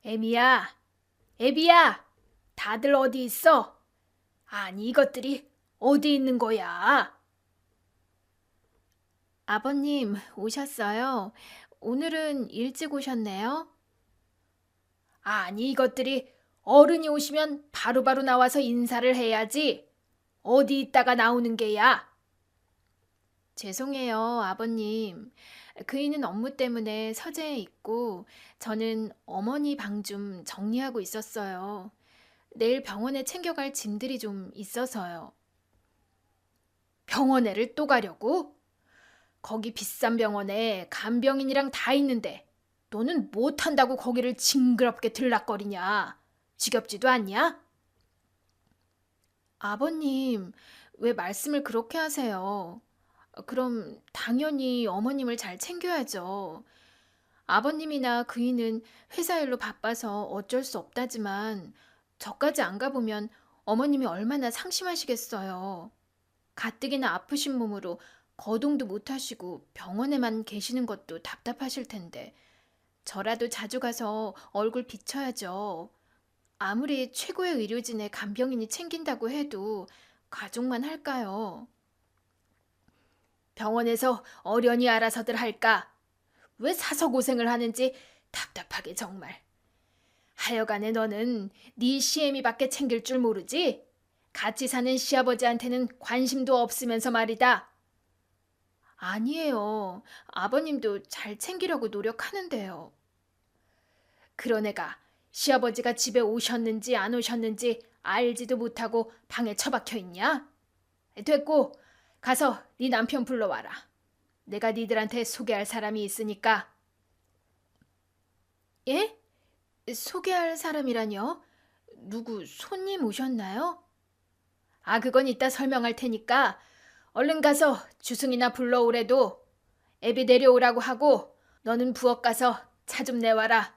애미야, 애비야, 다들 어디 있어? 아니, 이것들이 어디 있는 거야? 아버님, 오셨어요? 오늘은 일찍 오셨네요? 아니, 이것들이 어른이 오시면 바로바로 나와서 인사를 해야지. 어디 있다가 나오는 게야? 죄송해요, 아버님. 그이는 업무 때문에 서재에 있고, 저는 어머니 방 좀 정리하고 있었어요. 내일 병원에 챙겨갈 짐들이 좀 있어서요. 병원에를 또 가려고? 거기 비싼 병원에 간병인이랑 다 있는데 너는 못한다고 거기를 징그럽게 들락거리냐? 지겹지도 않냐? 아버님, 왜 말씀을 그렇게 하세요? 그럼 당연히 어머님을 잘 챙겨야죠. 아버님이나 그이는 회사 일로 바빠서 어쩔 수 없다지만 저까지 안 가보면 어머님이 얼마나 상심하시겠어요. 가뜩이나 아프신 몸으로 거동도 못 하시고 병원에만 계시는 것도 답답하실 텐데 저라도 자주 가서 얼굴 비춰야죠. 아무리 최고의 의료진의 간병인이 챙긴다고 해도 가족만 할까요? 병원에서 어련히 알아서들 할까? 왜 사서 고생을 하는지 답답하게 정말. 하여간에 너는 네 시애미밖에 챙길 줄 모르지? 같이 사는 시아버지한테는 관심도 없으면서 말이다. 아니에요. 아버님도 잘 챙기려고 노력하는데요. 그런 애가 시아버지가 집에 오셨는지 안 오셨는지 알지도 못하고 방에 처박혀 있냐? 됐고, 가서 네 남편 불러와라. 내가 니들한테 소개할 사람이 있으니까. 예? 소개할 사람이라뇨? 누구 손님 오셨나요? 아, 그건 이따 설명할 테니까 얼른 가서 주승이나 불러오래도. 애비 내려오라고 하고 너는 부엌 가서 차 좀 내와라.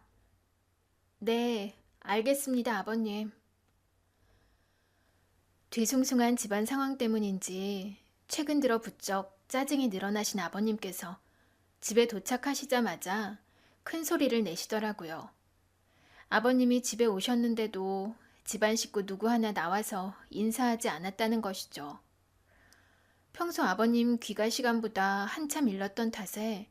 네, 알겠습니다, 아버님. 뒤숭숭한 집안 상황 때문인지 최근 들어 부쩍 짜증이 늘어나신 아버님께서 집에 도착하시자마자 큰 소리를 내시더라고요. 아버님이 집에 오셨는데도 집안 식구 누구 하나 나와서 인사하지 않았다는 것이죠. 평소 아버님 귀가 시간보다 한참 일렀던 탓에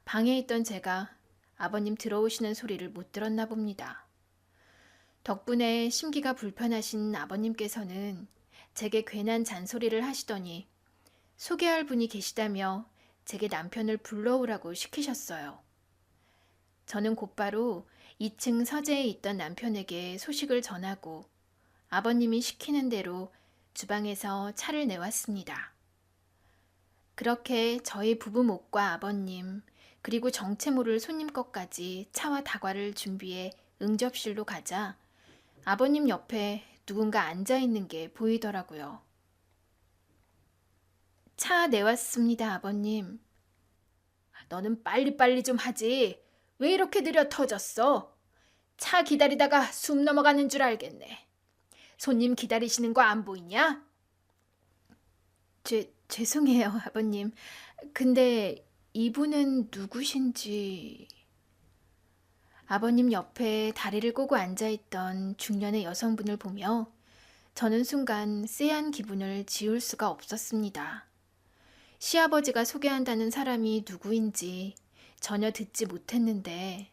방에 있던 제가 아버님 들어오시는 소리를 못 들었나 봅니다. 덕분에 심기가 불편하신 아버님께서는 제게 괜한 잔소리를 하시더니 소개할 분이 계시다며 제게 남편을 불러오라고 시키셨어요. 저는 곧바로 2층 서재에 있던 남편에게 소식을 전하고 아버님이 시키는 대로 주방에서 차를 내왔습니다. 그렇게 저희 부부 목과 아버님, 그리고 정체 모를 손님 것까지 차와 다과를 준비해 응접실로 가자 아버님 옆에 누군가 앉아 있는 게 보이더라고요. 차 내왔습니다, 아버님. 너는 빨리빨리 좀 하지. 왜 이렇게 느려 터졌어? 차 기다리다가 숨 넘어가는 줄 알겠네. 손님 기다리시는 거 안 보이냐? 죄송해요, 아버님. 근데 이분은 누구신지... 아버님 옆에 다리를 꼬고 앉아있던 중년의 여성분을 보며 저는 순간 쎄한 기분을 지울 수가 없었습니다. 시아버지가 소개한다는 사람이 누구인지 전혀 듣지 못했는데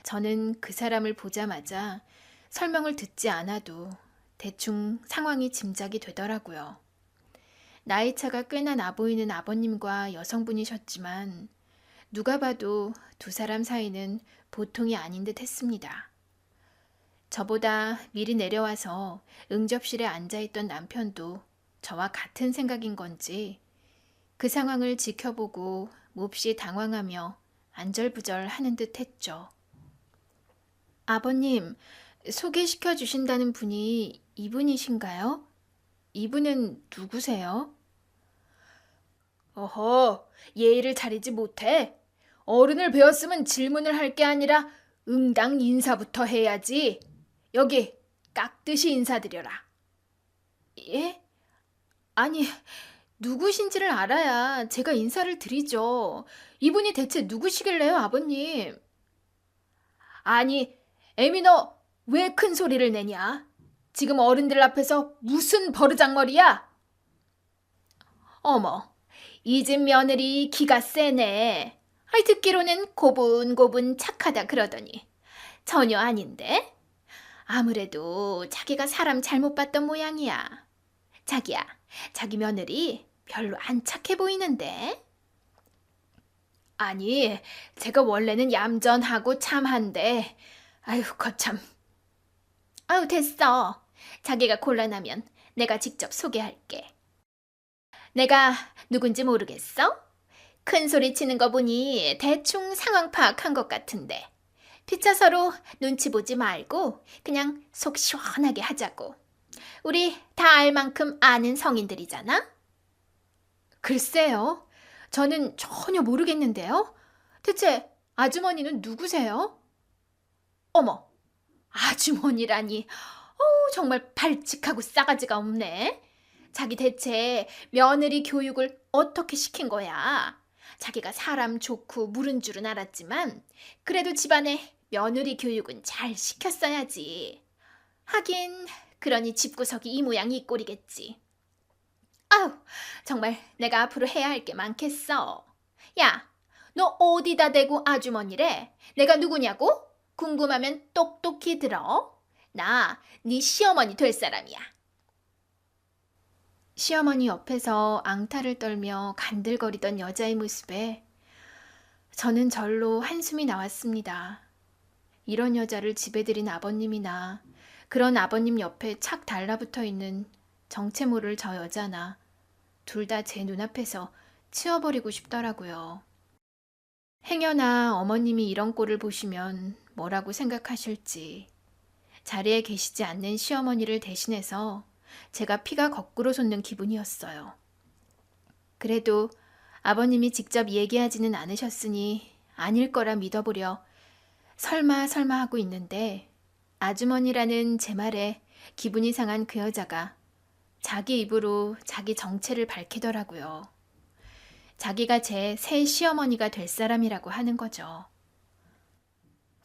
저는 그 사람을 보자마자 설명을 듣지 않아도 대충 상황이 짐작이 되더라고요. 나이 차가 꽤나 나 보이는 아버님과 여성분이셨지만 누가 봐도 두 사람 사이는 보통이 아닌 듯 했습니다. 저보다 미리 내려와서 응접실에 앉아있던 남편도 저와 같은 생각인 건지 그 상황을 지켜보고 몹시 당황하며 안절부절 하는 듯 했죠. 아버님, 소개시켜 주신다는 분이 이분이신가요? 이분은 누구세요? 어허, 예의를 차리지 못해. 어른을 배웠으면 질문을 할 게 아니라 응당 인사부터 해야지. 여기 깍듯이 인사드려라. 예? 아니, 누구신지를 알아야 제가 인사를 드리죠. 이분이 대체 누구시길래요, 아버님? 아니, 에미 너 왜 큰 소리를 내냐? 지금 어른들 앞에서 무슨 버르장머리야? 어머, 이 집 며느리 기가 세네. 아이 듣기로는 고분고분 착하다 그러더니 전혀 아닌데? 아무래도 자기가 사람 잘못 봤던 모양이야. 자기야, 자기 며느리 별로 안 착해 보이는데? 아니, 제가 원래는 얌전하고 참한데, 아유, 거참. 아유, 됐어. 자기가 곤란하면 내가 직접 소개할게. 내가 누군지 모르겠어? 큰 소리 치는 거 보니 대충 상황 파악한 것 같은데. 피차 서로 눈치 보지 말고 그냥 속 시원하게 하자고. 우리 다 알 만큼 아는 성인들이잖아? 글쎄요. 저는 전혀 모르겠는데요. 대체 아주머니는 누구세요? 어머, 아주머니라니. 어우, 정말 발칙하고 싸가지가 없네. 자기 대체 며느리 교육을 어떻게 시킨 거야? 자기가 사람 좋고 물은 줄은 알았지만 그래도 집안에 며느리 교육은 잘 시켰어야지. 하긴 그러니 집구석이 이 모양 이 꼴이겠지. 아우, 정말 내가 앞으로 해야 할 게 많겠어. 야, 너 어디다 대고 아주머니래? 내가 누구냐고? 궁금하면 똑똑히 들어. 나 네 시어머니 될 사람이야. 시어머니 옆에서 앙탈을 떨며 간들거리던 여자의 모습에 저는 절로 한숨이 나왔습니다. 이런 여자를 집에 들인 아버님이나 그런 아버님 옆에 착 달라붙어 있는 정체 모를 저 여자나 둘 다 제 눈앞에서 치워버리고 싶더라고요. 행여나 어머님이 이런 꼴을 보시면 뭐라고 생각하실지 자리에 계시지 않는 시어머니를 대신해서 제가 피가 거꾸로 솟는 기분이었어요. 그래도 아버님이 직접 얘기하지는 않으셨으니 아닐 거라 믿어보려 설마 하고 있는데 아주머니라는 제 말에 기분이 상한 그 여자가 자기 입으로 자기 정체를 밝히더라고요. 자기가 제 새 시어머니가 될 사람이라고 하는 거죠.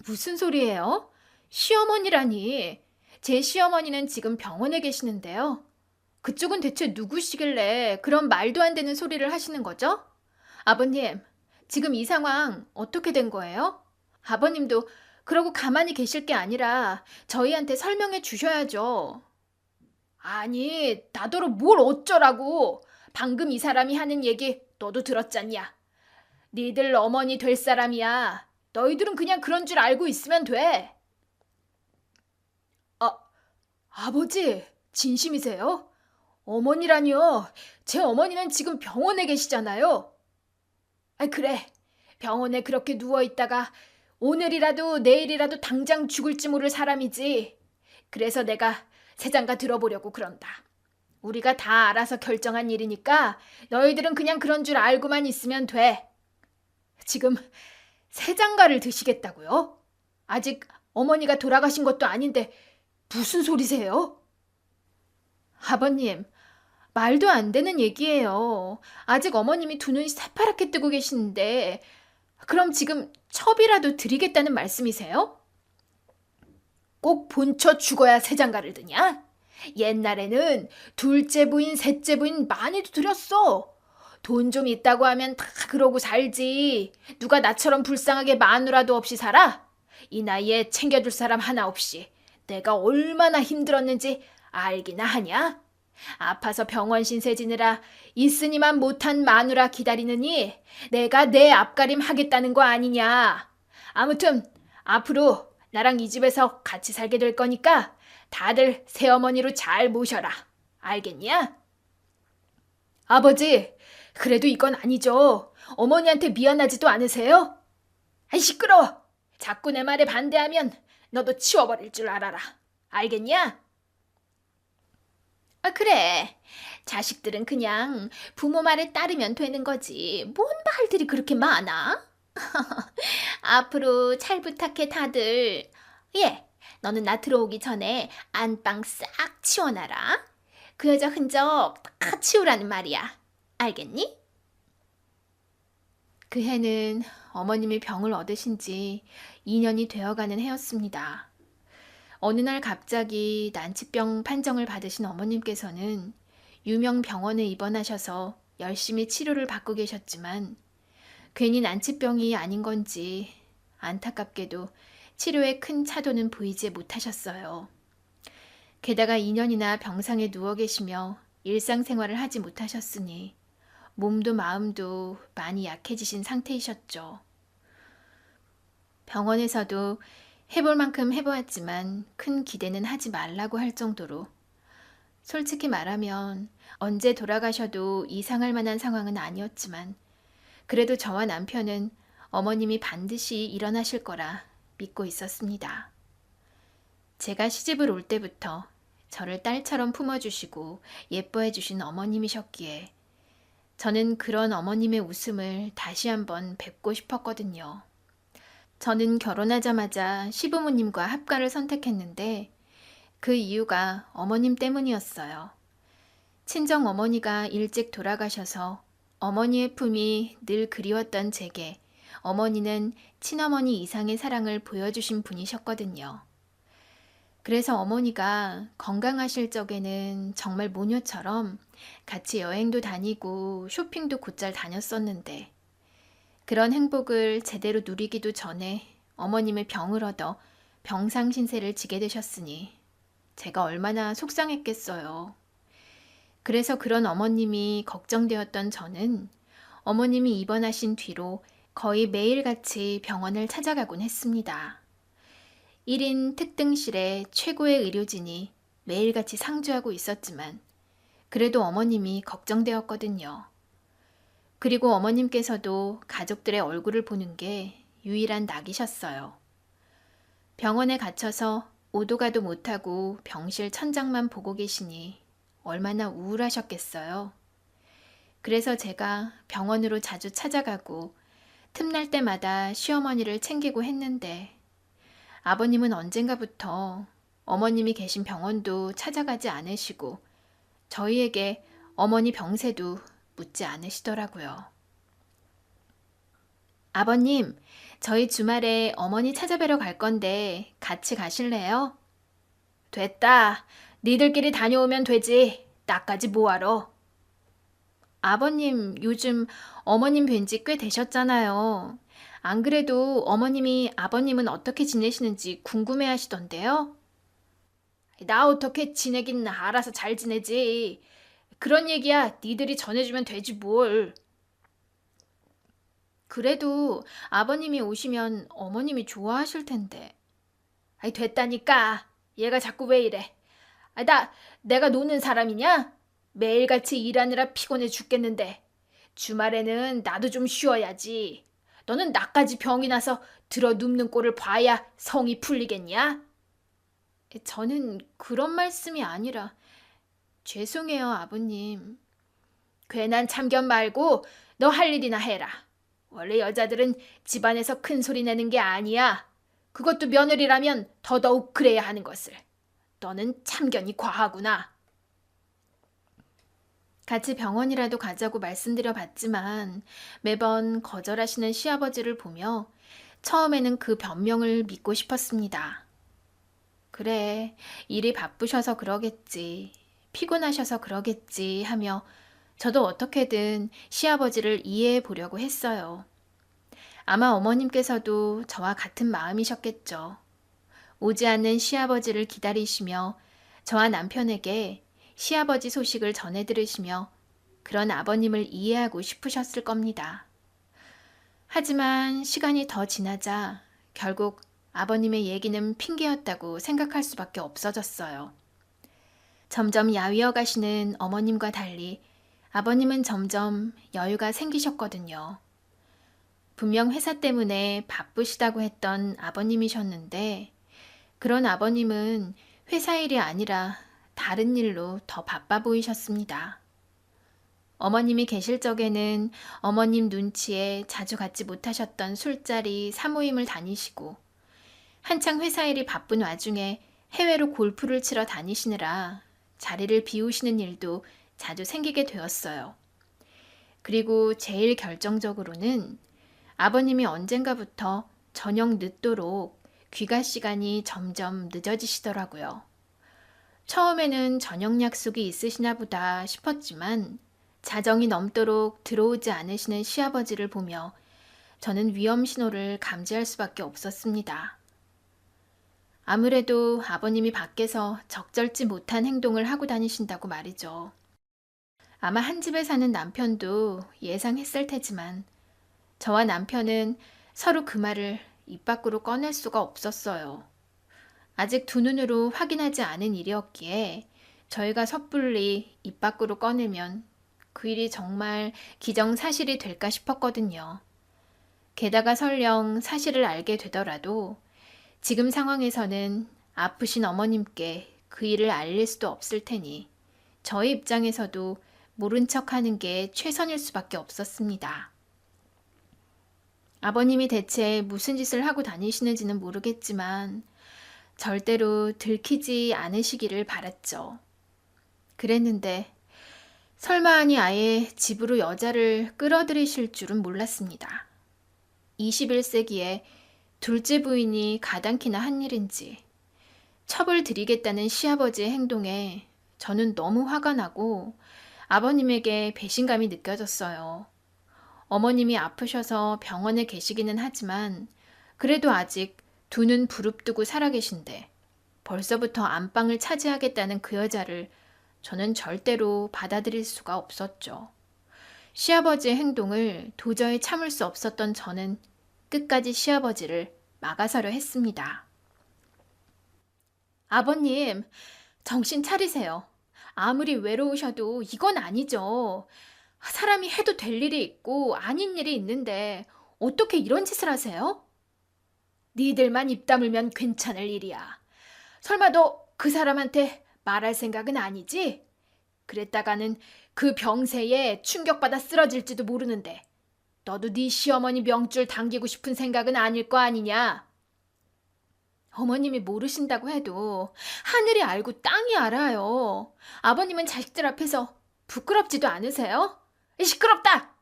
무슨 소리예요? 시어머니라니. 제 시어머니는 지금 병원에 계시는데요. 그쪽은 대체 누구시길래 그런 말도 안 되는 소리를 하시는 거죠? 아버님, 지금 이 상황 어떻게 된 거예요? 아버님도 그러고 가만히 계실 게 아니라 저희한테 설명해 주셔야죠. 아니, 나더러 뭘 어쩌라고. 방금 이 사람이 하는 얘기 너도 들었잖냐. 니들 어머니 될 사람이야. 너희들은 그냥 그런 줄 알고 있으면 돼. 아버지, 진심이세요? 어머니라니요. 제 어머니는 지금 병원에 계시잖아요. 그래. 병원에 그렇게 누워있다가 오늘이라도 내일이라도 당장 죽을지 모를 사람이지. 그래서 내가 새장가 들어보려고 그런다. 우리가 다 알아서 결정한 일이니까 너희들은 그냥 그런 줄 알고만 있으면 돼. 지금 새장가를 드시겠다고요? 아직 어머니가 돌아가신 것도 아닌데 무슨 소리세요? 아버님, 말도 안 되는 얘기예요. 아직 어머님이 두 눈이 새파랗게 뜨고 계시는데 그럼 지금 첩이라도 드리겠다는 말씀이세요? 꼭 본처 죽어야 새장가를 드냐? 옛날에는 둘째 부인, 셋째 부인 많이도 드렸어. 돈 좀 있다고 하면 다 그러고 살지. 누가 나처럼 불쌍하게 마누라도 없이 살아? 이 나이에 챙겨줄 사람 하나 없이 내가 얼마나 힘들었는지 알기나 하냐? 아파서 병원 신세 지느라 있으니만 못한 마누라 기다리느니 내가 내 앞가림 하겠다는 거 아니냐. 아무튼 앞으로 나랑 이 집에서 같이 살게 될 거니까 다들 새어머니로 잘 모셔라. 알겠냐? 아버지, 그래도 이건 아니죠. 어머니한테 미안하지도 않으세요? 시끄러워. 자꾸 내 말에 반대하면 너도 치워버릴 줄 알아라. 알겠냐? 그래. 자식들은 그냥 부모 말에 따르면 되는 거지. 뭔 말들이 그렇게 많아? 앞으로 잘 부탁해 다들. 예, 너는 나 들어오기 전에 안방 싹 치워놔라. 그 여자 흔적 다 치우라는 말이야. 알겠니? 그 해는 어머님이 병을 얻으신 지 2년이 되어가는 해였습니다. 어느 날 갑자기 난치병 판정을 받으신 어머님께서는 유명 병원에 입원하셔서 열심히 치료를 받고 계셨지만 괜히 난치병이 아닌 건지 안타깝게도 치료에 큰 차도는 보이지 못하셨어요. 게다가 2년이나 병상에 누워 계시며 일상생활을 하지 못하셨으니 몸도 마음도 많이 약해지신 상태이셨죠. 병원에서도 해볼 만큼 해보았지만 큰 기대는 하지 말라고 할 정도로 솔직히 말하면 언제 돌아가셔도 이상할 만한 상황은 아니었지만 그래도 저와 남편은 어머님이 반드시 일어나실 거라 믿고 있었습니다. 제가 시집을 올 때부터 저를 딸처럼 품어주시고 예뻐해주신 어머님이셨기에 저는 그런 어머님의 웃음을 다시 한번 뵙고 싶었거든요. 저는 결혼하자마자 시부모님과 합가를 선택했는데 그 이유가 어머님 때문이었어요. 친정 어머니가 일찍 돌아가셔서 어머니의 품이 늘 그리웠던 제게 어머니는 친어머니 이상의 사랑을 보여주신 분이셨거든요. 그래서 어머니가 건강하실 적에는 정말 모녀처럼 같이 여행도 다니고 쇼핑도 곧잘 다녔었는데 그런 행복을 제대로 누리기도 전에 어머님의 병을 얻어 병상 신세를 지게 되셨으니 제가 얼마나 속상했겠어요. 그래서 그런 어머님이 걱정되었던 저는 어머님이 입원하신 뒤로 거의 매일같이 병원을 찾아가곤 했습니다. 1인 특등실에 최고의 의료진이 매일같이 상주하고 있었지만 그래도 어머님이 걱정되었거든요. 그리고 어머님께서도 가족들의 얼굴을 보는 게 유일한 낙이셨어요. 병원에 갇혀서 오도 가도 못하고 병실 천장만 보고 계시니 얼마나 우울하셨겠어요. 그래서 제가 병원으로 자주 찾아가고 틈날 때마다 시어머니를 챙기고 했는데 아버님은 언젠가부터 어머님이 계신 병원도 찾아가지 않으시고 저희에게 어머니 병세도 묻지 않으시더라고요. 아버님, 저희 주말에 어머니 찾아뵈러 갈 건데 같이 가실래요? 됐다. 니들끼리 다녀오면 되지. 나까지 뭐하러. 아버님, 요즘 어머님 뵌지 꽤 되셨잖아요. 안 그래도 어머님이 아버님은 어떻게 지내시는지 궁금해 하시던데요? 나 어떻게 지내긴 알아서 잘 지내지. 그런 얘기야 니들이 전해주면 되지 뭘. 그래도 아버님이 오시면 어머님이 좋아하실 텐데. 아이 됐다니까. 얘가 자꾸 왜 이래. 내가 노는 사람이냐? 매일같이 일하느라 피곤해 죽겠는데 주말에는 나도 좀 쉬어야지. 너는 나까지 병이 나서 들어 눕는 꼴을 봐야 성이 풀리겠냐? 저는 그런 말씀이 아니라 죄송해요, 아버님. 괜한 참견 말고 너 할 일이나 해라. 원래 여자들은 집안에서 큰 소리 내는 게 아니야. 그것도 며느리라면 더더욱 그래야 하는 것을. 너는 참견이 과하구나. 같이 병원이라도 가자고 말씀드려 봤지만 매번 거절하시는 시아버지를 보며 처음에는 그 변명을 믿고 싶었습니다. 그래, 일이 바쁘셔서 그러겠지. 피곤하셔서 그러겠지 하며 저도 어떻게든 시아버지를 이해해 보려고 했어요. 아마 어머님께서도 저와 같은 마음이셨겠죠. 오지 않는 시아버지를 기다리시며 저와 남편에게 시아버지 소식을 전해 들으시며 그런 아버님을 이해하고 싶으셨을 겁니다. 하지만 시간이 더 지나자 결국 아버님의 얘기는 핑계였다고 생각할 수밖에 없어졌어요. 점점 야위어 가시는 어머님과 달리 아버님은 점점 여유가 생기셨거든요. 분명 회사 때문에 바쁘시다고 했던 아버님이셨는데 그런 아버님은 회사 일이 아니라 다른 일로 더 바빠 보이셨습니다. 어머님이 계실 적에는 어머님 눈치에 자주 갖지 못하셨던 술자리, 사모임을 다니시고 한창 회사 일이 바쁜 와중에 해외로 골프를 치러 다니시느라 자리를 비우시는 일도 자주 생기게 되었어요. 그리고 제일 결정적으로는 아버님이 언젠가부터 저녁 늦도록 귀가 시간이 점점 늦어지시더라고요. 처음에는 저녁 약속이 있으시나 보다 싶었지만 자정이 넘도록 들어오지 않으시는 시아버지를 보며 저는 위험 신호를 감지할 수밖에 없었습니다. 아무래도 아버님이 밖에서 적절치 못한 행동을 하고 다니신다고 말이죠. 아마 한 집에 사는 남편도 예상했을 테지만 저와 남편은 서로 그 말을 입 밖으로 꺼낼 수가 없었어요. 아직 두 눈으로 확인하지 않은 일이었기에 저희가 섣불리 입 밖으로 꺼내면 그 일이 정말 기정사실이 될까 싶었거든요. 게다가 설령 사실을 알게 되더라도 지금 상황에서는 아프신 어머님께 그 일을 알릴 수도 없을 테니 저희 입장에서도 모른 척하는 게 최선일 수밖에 없었습니다. 아버님이 대체 무슨 짓을 하고 다니시는지는 모르겠지만 절대로 들키지 않으시기를 바랐죠. 그랬는데 설마하니 아예 집으로 여자를 끌어들이실 줄은 몰랐습니다. 21세기에 둘째 부인이 가당키나 한 일인지 첩을 들이겠다는 시아버지의 행동에 저는 너무 화가 나고 아버님에게 배신감이 느껴졌어요. 어머님이 아프셔서 병원에 계시기는 하지만 그래도 아직 두 눈 부릅뜨고 살아계신데 벌써부터 안방을 차지하겠다는 그 여자를 저는 절대로 받아들일 수가 없었죠. 시아버지의 행동을 도저히 참을 수 없었던 저는 끝까지 시아버지를 막아서려 했습니다. 아버님, 정신 차리세요. 아무리 외로우셔도 이건 아니죠. 사람이 해도 될 일이 있고 아닌 일이 있는데 어떻게 이런 짓을 하세요? 니들만 입 다물면 괜찮을 일이야. 설마 너 그 사람한테 말할 생각은 아니지? 그랬다가는 그 병세에 충격받아 쓰러질지도 모르는데 너도 네 시어머니 명줄 당기고 싶은 생각은 아닐 거 아니냐? 어머님이 모르신다고 해도 하늘이 알고 땅이 알아요. 아버님은 자식들 앞에서 부끄럽지도 않으세요? 시끄럽다!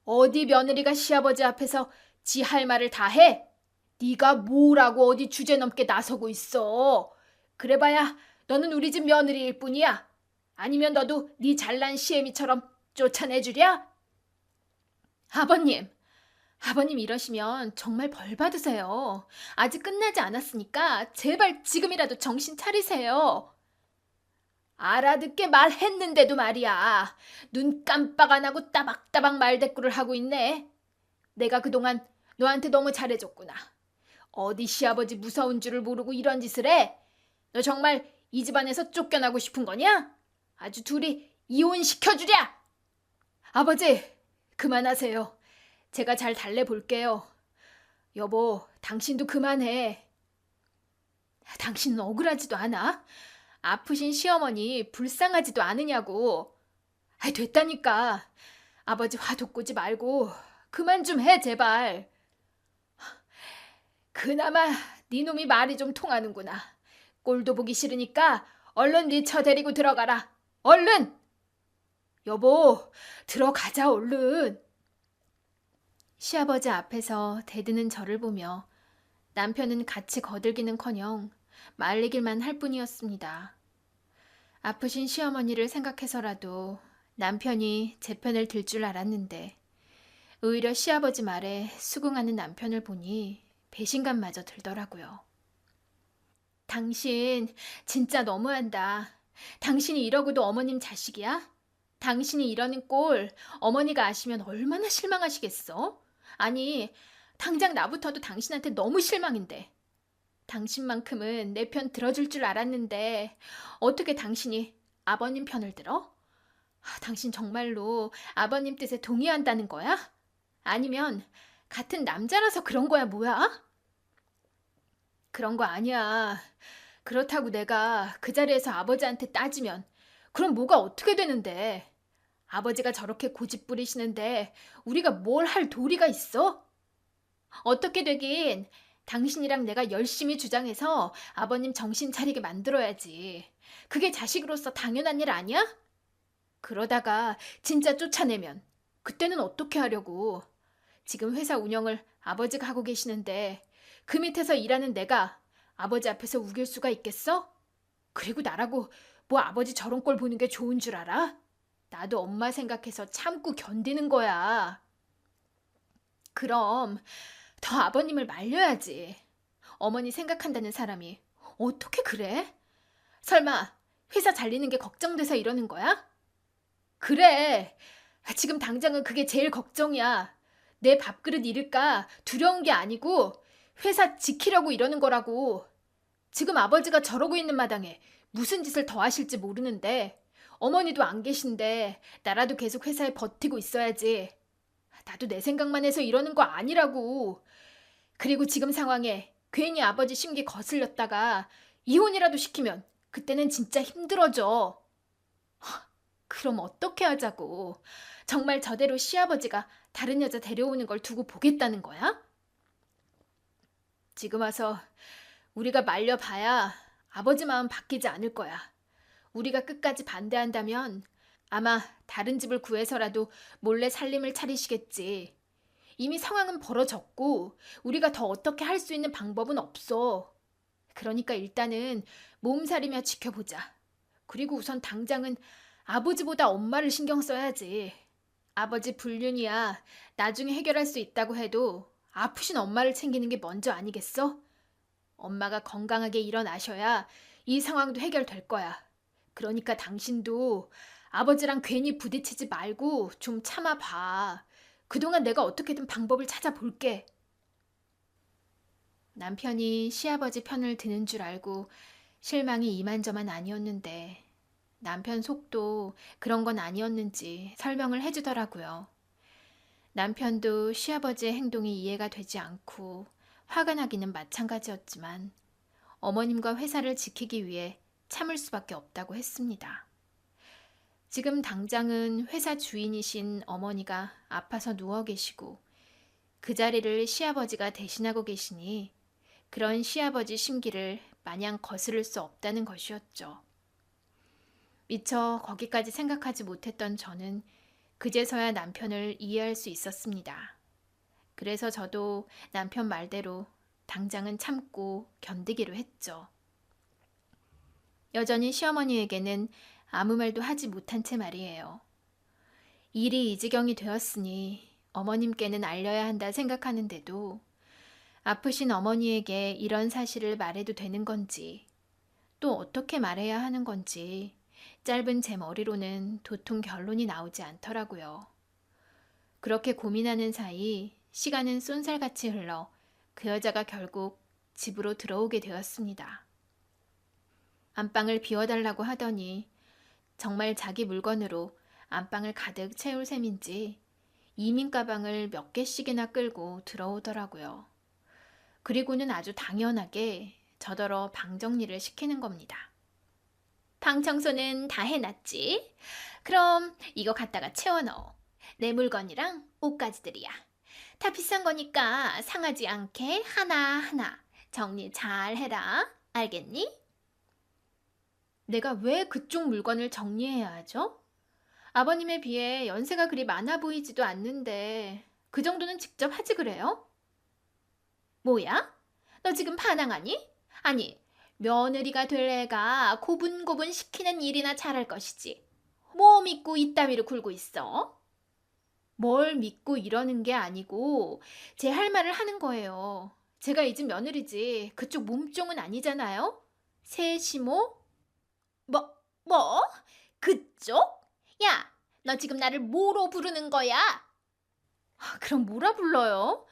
어디 며느리가 시아버지 앞에서 지 할 말을 다 해? 네가 뭐라고 어디 주제넘게 나서고 있어. 그래봐야 너는 우리 집 며느리일 뿐이야. 아니면 너도 네 잘난 시애미처럼 쫓아내주랴? 아버님 이러시면 정말 벌 받으세요. 아직 끝나지 않았으니까 제발 지금이라도 정신 차리세요. 알아듣게 말했는데도 말이야. 눈 깜빡 안 하고 따박따박 말대꾸를 하고 있네. 내가 그동안 너한테 너무 잘해줬구나. 어디 시아버지 무서운 줄을 모르고 이런 짓을 해? 너 정말 이 집안에서 쫓겨나고 싶은 거냐? 아주 둘이 이혼시켜주랴! 아버지, 그만하세요. 제가 잘 달래볼게요. 여보, 당신도 그만해. 당신은 억울하지도 않아? 아프신 시어머니 불쌍하지도 않으냐고. 됐다니까. 아버지 화 돋구지 말고 그만 좀 해, 제발. 그나마 네 놈이 말이 좀 통하는구나. 꼴도 보기 싫으니까 얼른 네 처 데리고 들어가라. 얼른! 여보, 들어가자 얼른. 시아버지 앞에서 대드는 저를 보며 남편은 같이 거들기는커녕 말리길만 할 뿐이었습니다. 아프신 시어머니를 생각해서라도 남편이 제 편을 들 줄 알았는데 오히려 시아버지 말에 수긍하는 남편을 보니 배신감마저 들더라고요. 당신 진짜 너무한다. 당신이 이러고도 어머님 자식이야? 당신이 이러는 꼴 어머니가 아시면 얼마나 실망하시겠어? 아니, 당장 나부터도 당신한테 너무 실망인데. 당신만큼은 내 편 들어줄 줄 알았는데 어떻게 당신이 아버님 편을 들어? 당신 정말로 아버님 뜻에 동의한다는 거야? 아니면 같은 남자라서 그런 거야, 뭐야? 그런 거 아니야. 그렇다고 내가 그 자리에서 아버지한테 따지면 그럼 뭐가 어떻게 되는데? 아버지가 저렇게 고집 부리시는데 우리가 뭘 할 도리가 있어? 어떻게 되긴 당신이랑 내가 열심히 주장해서 아버님 정신 차리게 만들어야지. 그게 자식으로서 당연한 일 아니야? 그러다가 진짜 쫓아내면 그때는 어떻게 하려고? 지금 회사 운영을 아버지가 하고 계시는데 그 밑에서 일하는 내가 아버지 앞에서 우길 수가 있겠어? 그리고 나라고 뭐 아버지 저런 꼴 보는 게 좋은 줄 알아? 나도 엄마 생각해서 참고 견디는 거야. 그럼 더 아버님을 말려야지. 어머니 생각한다는 사람이 어떻게 그래? 설마 회사 잘리는 게 걱정돼서 이러는 거야? 그래. 지금 당장은 그게 제일 걱정이야. 내 밥그릇 잃을까 두려운 게 아니고 회사 지키려고 이러는 거라고. 지금 아버지가 저러고 있는 마당에 무슨 짓을 더 하실지 모르는데 어머니도 안 계신데 나라도 계속 회사에 버티고 있어야지. 나도 내 생각만 해서 이러는 거 아니라고. 그리고 지금 상황에 괜히 아버지 심기 거슬렸다가 이혼이라도 시키면 그때는 진짜 힘들어져. 그럼 어떻게 하자고. 정말 저대로 시아버지가 다른 여자 데려오는 걸 두고 보겠다는 거야? 지금 와서 우리가 말려봐야 아버지 마음 바뀌지 않을 거야. 우리가 끝까지 반대한다면 아마 다른 집을 구해서라도 몰래 살림을 차리시겠지. 이미 상황은 벌어졌고 우리가 더 어떻게 할 수 있는 방법은 없어. 그러니까 일단은 몸살이며 지켜보자. 그리고 우선 당장은 아버지보다 엄마를 신경 써야지. 아버지 불륜이야 나중에 해결할 수 있다고 해도 아프신 엄마를 챙기는 게 먼저 아니겠어? 엄마가 건강하게 일어나셔야 이 상황도 해결될 거야. 그러니까 당신도 아버지랑 괜히 부딪히지 말고 좀 참아봐. 그동안 내가 어떻게든 방법을 찾아볼게. 남편이 시아버지 편을 드는 줄 알고 실망이 이만저만 아니었는데 남편 속도 그런 건 아니었는지 설명을 해주더라고요. 남편도 시아버지의 행동이 이해가 되지 않고 화가 나기는 마찬가지였지만 어머님과 회사를 지키기 위해 참을 수밖에 없다고 했습니다. 지금 당장은 회사 주인이신 어머니가 아파서 누워 계시고 그 자리를 시아버지가 대신하고 계시니 그런 시아버지 심기를 마냥 거스를 수 없다는 것이었죠. 미처 거기까지 생각하지 못했던 저는 그제서야 남편을 이해할 수 있었습니다. 그래서 저도 남편 말대로 당장은 참고 견디기로 했죠. 여전히 시어머니에게는 아무 말도 하지 못한 채 말이에요. 일이 이 지경이 되었으니 어머님께는 알려야 한다 생각하는데도 아프신 어머니에게 이런 사실을 말해도 되는 건지 또 어떻게 말해야 하는 건지 짧은 제 머리로는 도통 결론이 나오지 않더라고요. 그렇게 고민하는 사이 시간은 쏜살같이 흘러 그 여자가 결국 집으로 들어오게 되었습니다. 안방을 비워달라고 하더니 정말 자기 물건으로 안방을 가득 채울 셈인지 이민 가방을 몇 개씩이나 끌고 들어오더라고요. 그리고는 아주 당연하게 저더러 방 정리를 시키는 겁니다. 방 청소는 다 해놨지? 그럼 이거 갖다가 채워넣어. 내 물건이랑 옷가지들이야. 다 비싼 거니까 상하지 않게 하나하나 정리 잘 해라. 알겠니? 내가 왜 그쪽 물건을 정리해야 하죠? 아버님에 비해 연세가 그리 많아 보이지도 않는데 그 정도는 직접 하지 그래요? 뭐야? 너 지금 반항하니? 아니, 며느리가 될 애가 고분고분 시키는 일이나 잘할 것이지. 뭐 믿고 이따위로 굴고 있어? 뭘 믿고 이러는 게 아니고 제 할 말을 하는 거예요. 제가 이 집 며느리지 그쪽 몸종은 아니잖아요? 세시모? 뭐? 그쪽? 야, 너 지금 나를 뭐로 부르는 거야? 그럼 뭐라 불러요?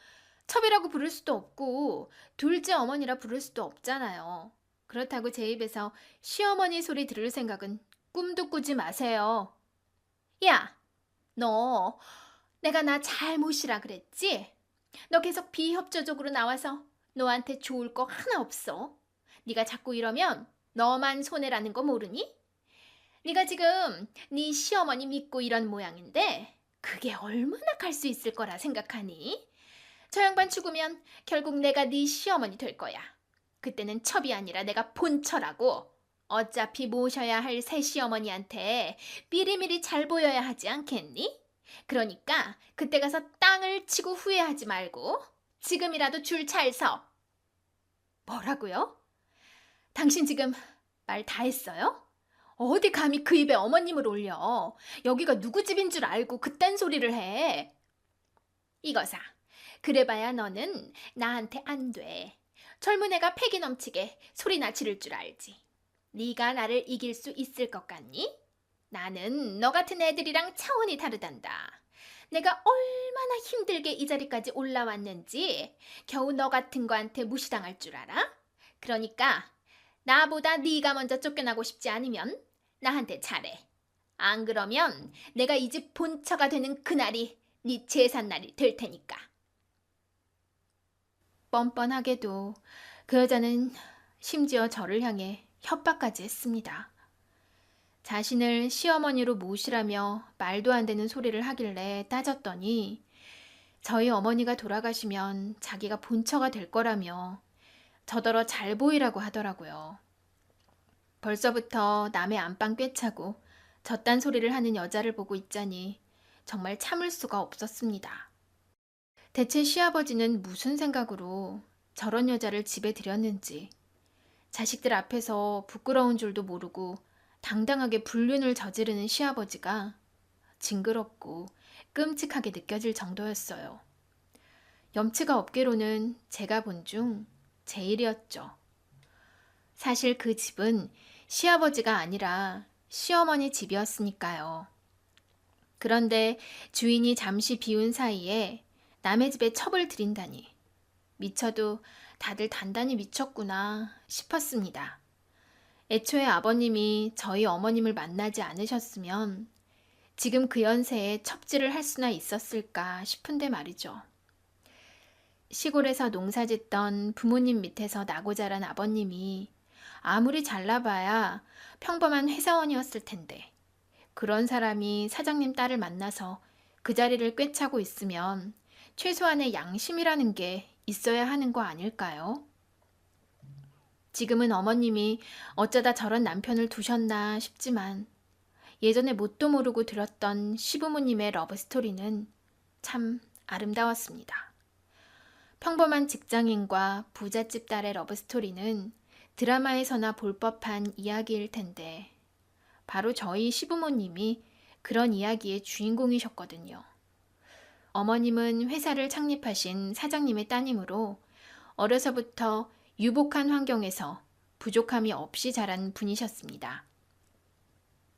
첩이라고 부를 수도 없고 둘째 어머니라 부를 수도 없잖아요. 그렇다고 제 입에서 시어머니 소리 들을 생각은 꿈도 꾸지 마세요. 야, 너 내가 나 잘못이라 그랬지? 너 계속 비협조적으로 나와서 너한테 좋을 거 하나 없어. 네가 자꾸 이러면 너만 손해라는 거 모르니? 네가 지금 네 시어머니 믿고 이런 모양인데 그게 얼마나 갈 수 있을 거라 생각하니? 저 양반 죽으면 결국 내가 네 시어머니 될 거야. 그때는 첩이 아니라 내가 본처라고. 어차피 모셔야 할 새 시어머니한테 미리미리 잘 보여야 하지 않겠니? 그러니까 그때 가서 땅을 치고 후회하지 말고 지금이라도 줄 잘 서. 뭐라고요? 당신 지금 말 다 했어요? 어디 감히 그 입에 어머님을 올려. 여기가 누구 집인 줄 알고 그딴 소리를 해. 이거사, 그래봐야 너는 나한테 안 돼. 젊은 애가 패기 넘치게 소리나 지를 줄 알지. 네가 나를 이길 수 있을 것 같니? 나는 너 같은 애들이랑 차원이 다르단다. 내가 얼마나 힘들게 이 자리까지 올라왔는지 겨우 너 같은 거한테 무시당할 줄 알아? 그러니까 나보다 네가 먼저 쫓겨나고 싶지 않으면 나한테 잘해. 안 그러면 내가 이 집 본처가 되는 그날이 네 제삿날이 될 테니까. 뻔뻔하게도 그 여자는 심지어 저를 향해 협박까지 했습니다. 자신을 시어머니로 모시라며 말도 안 되는 소리를 하길래 따졌더니 저희 어머니가 돌아가시면 자기가 본처가 될 거라며 저더러 잘 보이라고 하더라고요. 벌써부터 남의 안방 꿰차고 저딴 소리를 하는 여자를 보고 있자니 정말 참을 수가 없었습니다. 대체 시아버지는 무슨 생각으로 저런 여자를 집에 들였는지 자식들 앞에서 부끄러운 줄도 모르고 당당하게 불륜을 저지르는 시아버지가 징그럽고 끔찍하게 느껴질 정도였어요. 염치가 없기로는 제가 본 중 제일이었죠. 사실 그 집은 시아버지가 아니라 시어머니 집이었으니까요. 그런데 주인이 잠시 비운 사이에 남의 집에 첩을 들인다니 미쳐도 다들 단단히 미쳤구나 싶었습니다. 애초에 아버님이 저희 어머님을 만나지 않으셨으면 지금 그 연세에 첩질을 할 수나 있었을까 싶은데 말이죠. 시골에서 농사짓던 부모님 밑에서 나고 자란 아버님이 아무리 잘나봐야 평범한 회사원이었을 텐데 그런 사람이 사장님 딸을 만나서 그 자리를 꿰차고 있으면 최소한의 양심이라는 게 있어야 하는 거 아닐까요? 지금은 어머님이 어쩌다 저런 남편을 두셨나 싶지만 예전에 뭣도 모르고 들었던 시부모님의 러브스토리는 참 아름다웠습니다. 평범한 직장인과 부잣집 딸의 러브스토리는 드라마에서나 볼 법한 이야기일 텐데 바로 저희 시부모님이 그런 이야기의 주인공이셨거든요. 어머님은 회사를 창립하신 사장님의 따님으로 어려서부터 유복한 환경에서 부족함이 없이 자란 분이셨습니다.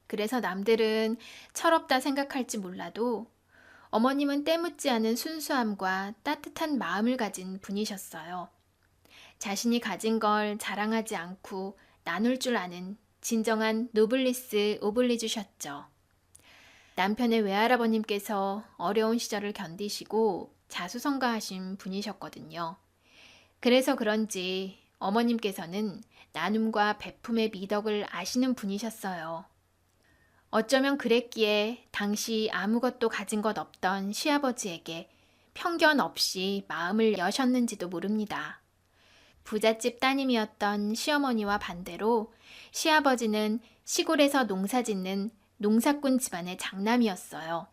그래서 남들은 철없다 생각할지 몰라도 어머님은 때묻지 않은 순수함과 따뜻한 마음을 가진 분이셨어요. 자신이 가진 걸 자랑하지 않고 나눌 줄 아는 진정한 노블리스 오블리주셨죠. 남편의 외할아버님께서 어려운 시절을 견디시고 자수성가하신 분이셨거든요. 그래서 그런지 어머님께서는 나눔과 베품의 미덕을 아시는 분이셨어요. 어쩌면 그랬기에 당시 아무것도 가진 것 없던 시아버지에게 편견 없이 마음을 여셨는지도 모릅니다. 부잣집 따님이었던 시어머니와 반대로 시아버지는 시골에서 농사짓는 농사꾼 집안의 장남이었어요.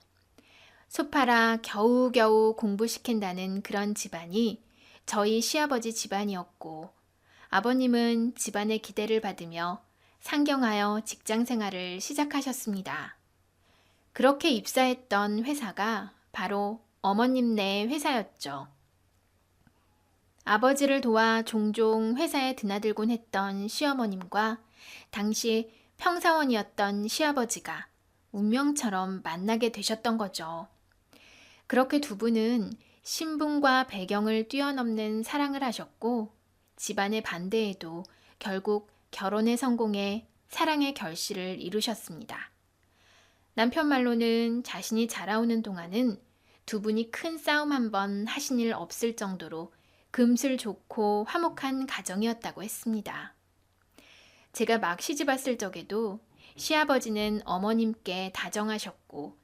소파라 겨우겨우 공부시킨다는 그런 집안이 저희 시아버지 집안이었고 아버님은 집안의 기대를 받으며 상경하여 직장 생활을 시작하셨습니다. 그렇게 입사했던 회사가 바로 어머님네 회사였죠. 아버지를 도와 종종 회사에 드나들곤 했던 시어머님과 당시 평사원이었던 시아버지가 운명처럼 만나게 되셨던 거죠. 그렇게 두 분은 신분과 배경을 뛰어넘는 사랑을 하셨고 집안의 반대에도 결국 결혼에 성공해 사랑의 결실을 이루셨습니다. 남편 말로는 자신이 자라오는 동안은 두 분이 큰 싸움 한 번 하신 일 없을 정도로 금슬 좋고 화목한 가정이었다고 했습니다. 제가 막 시집왔을 적에도 시아버지는 어머님께 다정하셨고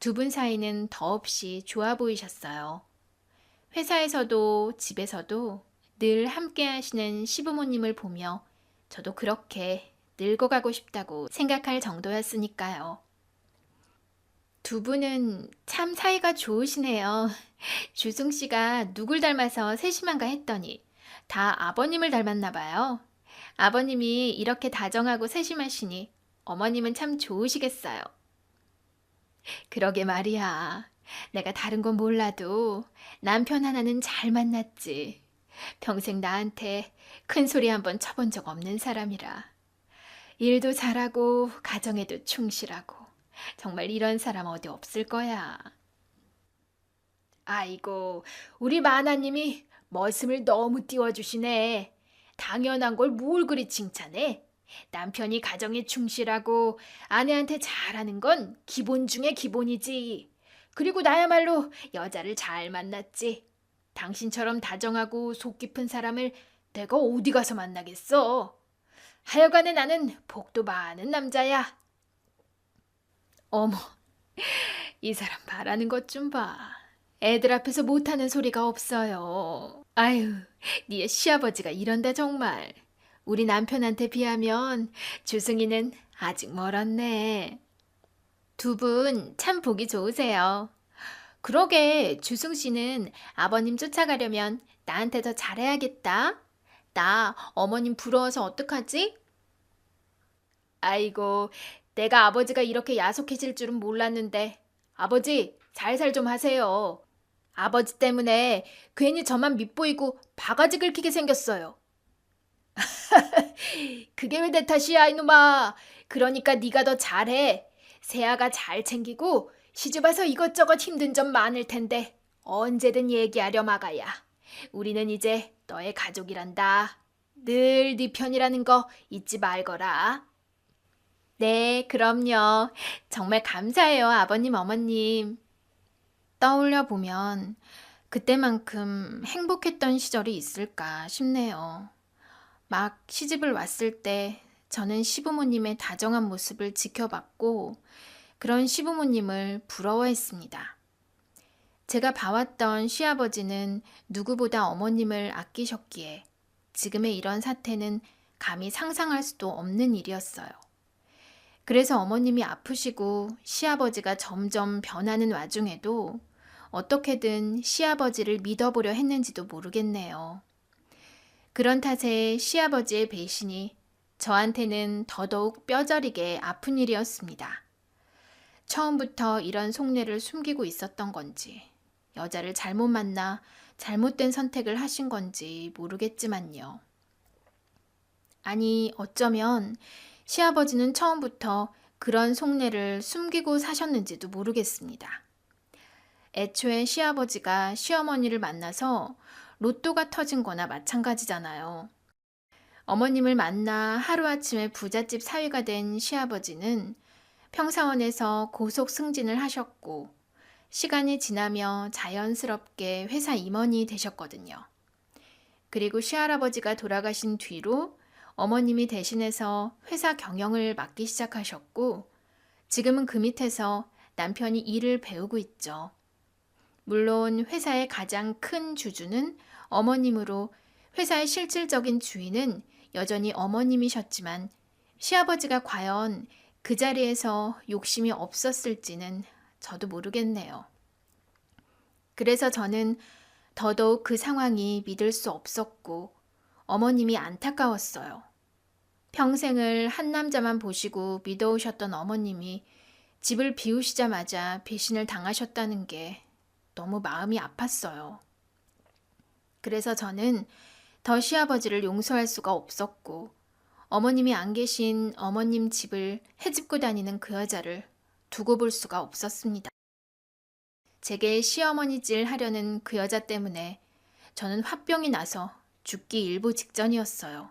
두 분 사이는 더없이 좋아 보이셨어요. 회사에서도 집에서도 늘 함께 하시는 시부모님을 보며 저도 그렇게 늙어가고 싶다고 생각할 정도였으니까요. 두 분은 참 사이가 좋으시네요. 주승 씨가 누굴 닮아서 세심한가 했더니 다 아버님을 닮았나 봐요. 아버님이 이렇게 다정하고 세심하시니 어머님은 참 좋으시겠어요. 그러게 말이야. 내가 다른 건 몰라도 남편 하나는 잘 만났지. 평생 나한테 큰 소리 한번 쳐본 적 없는 사람이라. 일도 잘하고 가정에도 충실하고 정말 이런 사람 어디 없을 거야. 아이고, 우리 마나님이 머슴을 너무 띄워주시네. 당연한 걸 뭘 그리 칭찬해? 남편이 가정에 충실하고 아내한테 잘하는 건 기본 중에 기본이지. 그리고 나야말로 여자를 잘 만났지. 당신처럼 다정하고 속 깊은 사람을 내가 어디 가서 만나겠어? 하여간에 나는 복도 많은 남자야. 어머, 이 사람 말하는 것 좀 봐. 애들 앞에서 못하는 소리가 없어요. 아유, 네 시아버지가 이런다 정말. 우리 남편한테 비하면 주승이는 아직 멀었네. 두 분 참 보기 좋으세요. 그러게 주승 씨는 아버님 쫓아가려면 나한테 더 잘해야겠다. 나 어머님 부러워서 어떡하지? 아이고, 내가 아버지가 이렇게 야속해질 줄은 몰랐는데. 아버지, 살살 좀 하세요. 아버지 때문에 괜히 저만 밉보이고 바가지 긁히게 생겼어요. 그게 왜 내 탓이야, 이놈아. 그러니까 네가 더 잘해. 세아가 잘 챙기고 시집와서 이것저것 힘든 점 많을 텐데 언제든 얘기하렴 아가야. 우리는 이제 너의 가족이란다. 늘 네 편이라는 거 잊지 말거라. 네, 그럼요. 정말 감사해요, 아버님, 어머님. 떠올려 보면 그때만큼 행복했던 시절이 있을까 싶네요. 막 시집을 왔을 때 저는 시부모님의 다정한 모습을 지켜봤고 그런 시부모님을 부러워했습니다. 제가 봐왔던 시아버지는 누구보다 어머님을 아끼셨기에 지금의 이런 사태는 감히 상상할 수도 없는 일이었어요. 그래서 어머님이 아프시고 시아버지가 점점 변하는 와중에도 어떻게든 시아버지를 믿어보려 했는지도 모르겠네요. 그런 탓에 시아버지의 배신이 저한테는 더더욱 뼈저리게 아픈 일이었습니다. 처음부터 이런 속내를 숨기고 있었던 건지, 여자를 잘못 만나 잘못된 선택을 하신 건지 모르겠지만요. 아니, 어쩌면 시아버지는 처음부터 그런 속내를 숨기고 사셨는지도 모르겠습니다. 애초에 시아버지가 시어머니를 만나서 로또가 터진 거나 마찬가지잖아요. 어머님을 만나 하루아침에 부잣집 사위가 된 시아버지는 평사원에서 고속 승진을 하셨고 시간이 지나며 자연스럽게 회사 임원이 되셨거든요. 그리고 시할아버지가 돌아가신 뒤로 어머님이 대신해서 회사 경영을 맡기 시작하셨고 지금은 그 밑에서 남편이 일을 배우고 있죠. 물론 회사의 가장 큰 주주는 어머님으로 회사의 실질적인 주인은 여전히 어머님이셨지만 시아버지가 과연 그 자리에서 욕심이 없었을지는 저도 모르겠네요. 그래서 저는 더더욱 그 상황이 믿을 수 없었고 어머님이 안타까웠어요. 평생을 한 남자만 보시고 믿어오셨던 어머님이 집을 비우시자마자 배신을 당하셨다는 게 너무 마음이 아팠어요. 그래서 저는 더 시아버지를 용서할 수가 없었고 어머님이 안 계신 어머님 집을 헤집고 다니는 그 여자를 두고 볼 수가 없었습니다. 제게 시어머니 질 하려는 그 여자 때문에 저는 화병이 나서 죽기 일보 직전이었어요.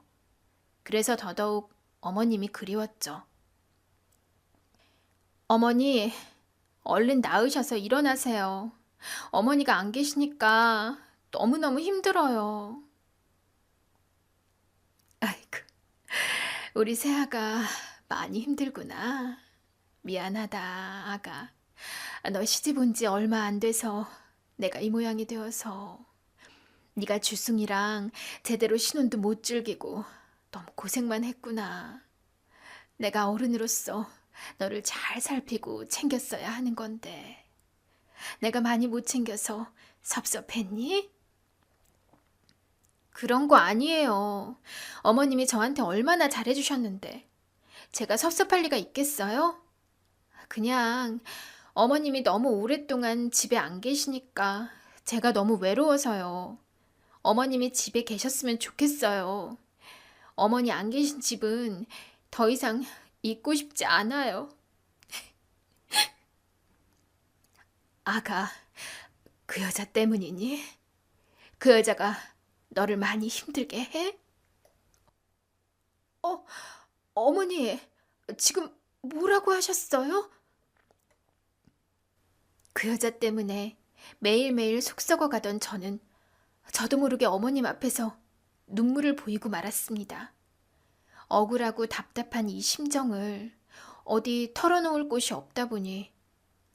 그래서 더더욱 어머님이 그리웠죠. 어머니, 얼른 나으셔서 일어나세요. 어머니가 안 계시니까 너무너무 힘들어요. 아이고, 우리 새아가 많이 힘들구나. 미안하다, 아가. 너 시집 온 지 얼마 안 돼서 내가 이 모양이 되어서 네가 주승이랑 제대로 신혼도 못 즐기고 너무 고생만 했구나. 내가 어른으로서 너를 잘 살피고 챙겼어야 하는 건데 내가 많이 못 챙겨서 섭섭했니? 그런 거 아니에요. 어머님이 저한테 얼마나 잘해주셨는데. 제가 섭섭할 리가 있겠어요? 그냥 어머님이 너무 오랫동안 집에 안 계시니까 제가 너무 외로워서요. 어머님이 집에 계셨으면 좋겠어요. 어머니 안 계신 집은 더 이상 있고 싶지 않아요. 아가, 그 여자 때문이니? 그 여자가 너를 많이 힘들게 해? 어, 어머니, 지금 뭐라고 하셨어요? 그 여자 때문에 매일매일 속 썩어가던 저는 저도 모르게 어머님 앞에서 눈물을 보이고 말았습니다. 억울하고 답답한 이 심정을 어디 털어놓을 곳이 없다 보니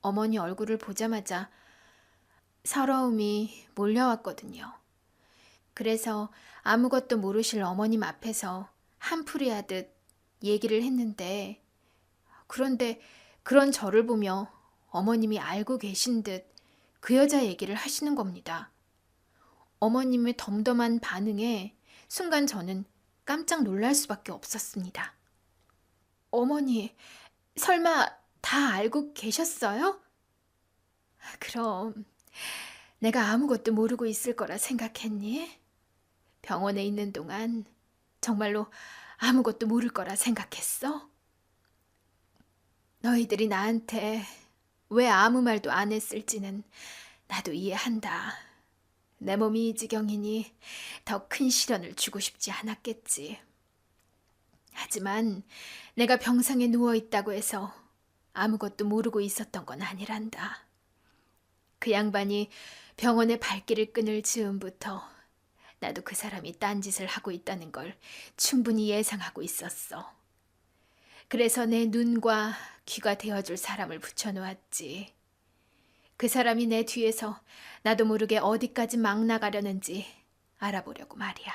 어머니 얼굴을 보자마자 서러움이 몰려왔거든요. 그래서 아무것도 모르실 어머님 앞에서 한풀이 하듯 얘기를 했는데, 그런데 그런 저를 보며 어머님이 알고 계신 듯 그 여자 얘기를 하시는 겁니다. 어머님의 덤덤한 반응에 순간 저는 깜짝 놀랄 수밖에 없었습니다. 어머니, 설마 다 알고 계셨어요? 그럼 내가 아무것도 모르고 있을 거라 생각했니? 병원에 있는 동안 정말로 아무것도 모를 거라 생각했어? 너희들이 나한테 왜 아무 말도 안 했을지는 나도 이해한다. 내 몸이 이 지경이니 더 큰 시련을 주고 싶지 않았겠지. 하지만 내가 병상에 누워 있다고 해서 아무것도 모르고 있었던 건 아니란다. 그 양반이 병원에 발길을 끊을 즈음부터 나도 그 사람이 딴짓을 하고 있다는 걸 충분히 예상하고 있었어. 그래서 내 눈과 귀가 되어줄 사람을 붙여놓았지. 그 사람이 내 뒤에서 나도 모르게 어디까지 막 나가려는지 알아보려고 말이야.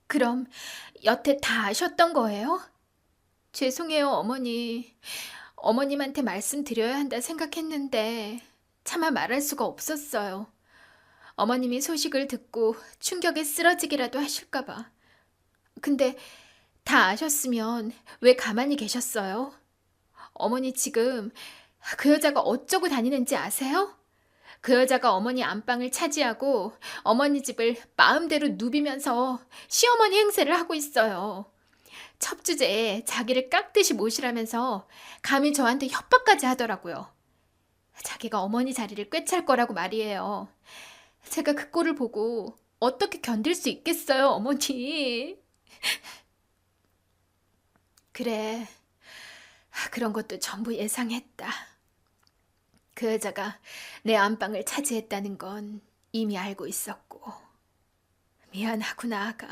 그럼 여태 다 아셨던 거예요? 죄송해요, 어머니. 어머님한테 말씀드려야 한다 생각했는데 차마 말할 수가 없었어요. 어머님이 소식을 듣고 충격에 쓰러지기라도 하실까봐. 근데 다 아셨으면 왜 가만히 계셨어요? 어머니 지금 그 여자가 어쩌고 다니는지 아세요? 그 여자가 어머니 안방을 차지하고 어머니 집을 마음대로 누비면서 시어머니 행세를 하고 있어요. 첩주제에 자기를 깍듯이 모시라면서 감히 저한테 협박까지 하더라고요. 자기가 어머니 자리를 꿰찰 거라고 말이에요. 제가 그 꼴을 보고 어떻게 견딜 수 있겠어요, 어머니. 그래, 그런 것도 전부 예상했다. 그 여자가 내 안방을 차지했다는 건 이미 알고 있었고. 미안하구나, 아가.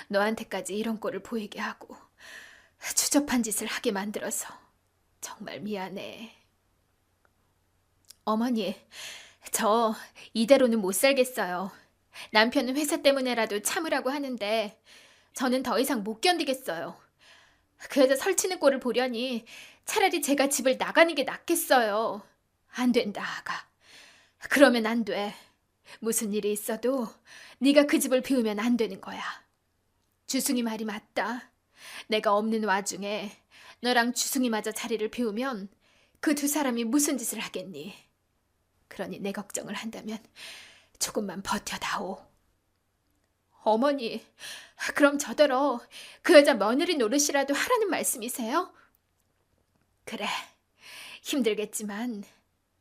너한테까지 이런 꼴을 보이게 하고 추접한 짓을 하게 만들어서 정말 미안해. 어머니, 저 이대로는 못 살겠어요. 남편은 회사 때문에라도 참으라고 하는데 저는 더 이상 못 견디겠어요. 그 여자 설치는 꼴을 보려니 차라리 제가 집을 나가는 게 낫겠어요. 안 된다, 아가. 그러면 안 돼. 무슨 일이 있어도 네가 그 집을 비우면 안 되는 거야. 주승이 말이 맞다. 내가 없는 와중에 너랑 주승이마저 자리를 비우면 그 두 사람이 무슨 짓을 하겠니? 그러니 내 걱정을 한다면 조금만 버텨다오. 어머니, 그럼 저더러 그 여자 며느리 노릇이라도 하라는 말씀이세요? 그래, 힘들겠지만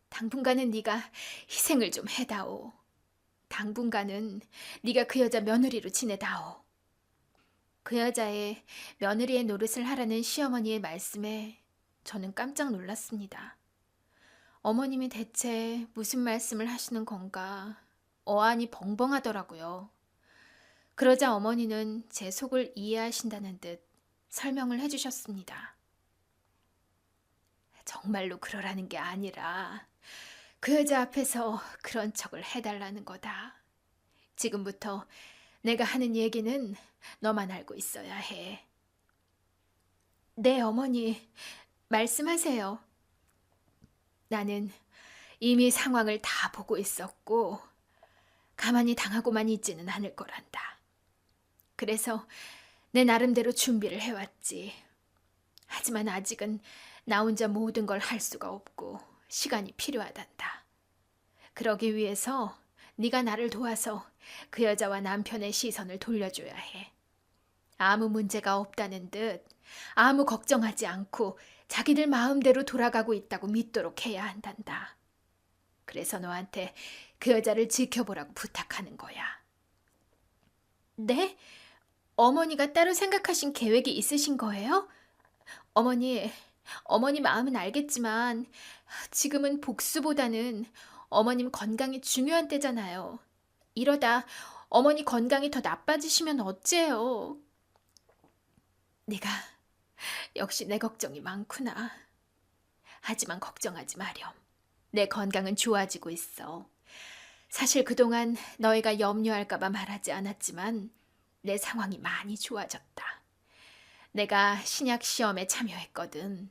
당분간은 네가 희생을 좀 해다오. 당분간은 네가 그 여자 며느리로 지내다오. 그 여자의 며느리의 노릇을 하라는 시어머니의 말씀에 저는 깜짝 놀랐습니다. 어머님이 대체 무슨 말씀을 하시는 건가 어안이 벙벙하더라고요. 그러자 어머니는 제 속을 이해하신다는 듯 설명을 해주셨습니다. 정말로 그러라는 게 아니라 그 여자 앞에서 그런 척을 해달라는 거다. 지금부터 내가 하는 얘기는 너만 알고 있어야 해. 네, 어머니, 말씀하세요. 나는 이미 상황을 다 보고 있었고 가만히 당하고만 있지는 않을 거란다. 그래서 내 나름대로 준비를 해왔지. 하지만 아직은 나 혼자 모든 걸 할 수가 없고 시간이 필요하단다. 그러기 위해서 네가 나를 도와서 그 여자와 남편의 시선을 돌려줘야 해. 아무 문제가 없다는 듯 아무 걱정하지 않고 자기들 마음대로 돌아가고 있다고 믿도록 해야 한단다. 그래서 너한테 그 여자를 지켜보라고 부탁하는 거야. 네? 어머니가 따로 생각하신 계획이 있으신 거예요? 어머니 마음은 알겠지만 지금은 복수보다는 어머님 건강이 중요한 때잖아요. 이러다 어머니 건강이 더 나빠지시면 어째요? 네가 역시 내 걱정이 많구나. 하지만 걱정하지 마렴. 내 건강은 좋아지고 있어. 사실 그동안 너희가 염려할까봐 말하지 않았지만 내 상황이 많이 좋아졌다. 내가 신약 시험에 참여했거든.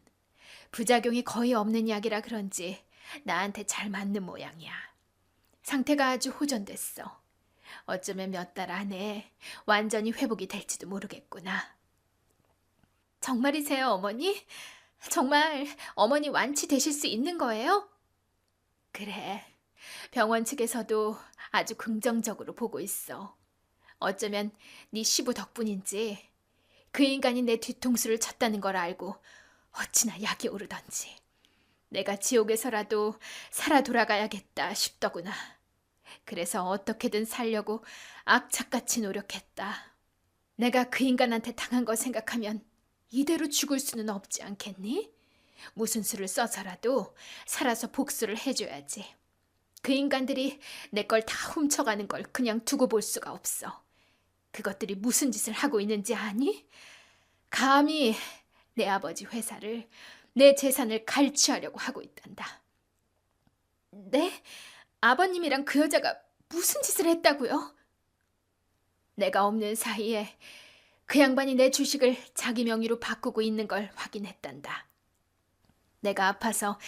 부작용이 거의 없는 약이라 그런지 나한테 잘 맞는 모양이야. 상태가 아주 호전됐어. 어쩌면 몇 달 안에 완전히 회복이 될지도 모르겠구나. 정말이세요, 어머니? 정말 어머니 완치되실 수 있는 거예요? 그래. 병원 측에서도 아주 긍정적으로 보고 있어. 어쩌면 네 시부 덕분인지 그 인간이 내 뒤통수를 쳤다는 걸 알고 어찌나 약이 오르던지. 내가 지옥에서라도 살아 돌아가야겠다 싶더구나. 그래서 어떻게든 살려고 악착같이 노력했다. 내가 그 인간한테 당한 거 생각하면 이대로 죽을 수는 없지 않겠니? 무슨 수를 써서라도 살아서 복수를 해줘야지. 그 인간들이 내 걸 다 훔쳐가는 걸 그냥 두고 볼 수가 없어. 그것들이 무슨 짓을 하고 있는지 아니? 감히 내 아버지 회사를, 내 재산을 갈취하려고 하고 있단다. 네? 아버님이랑 그 여자가 무슨 짓을 했다고요? 내가 없는 사이에 그 양반이 내 주식을 자기 명의로 바꾸고 있는 걸 확인했단다. 내가 아파서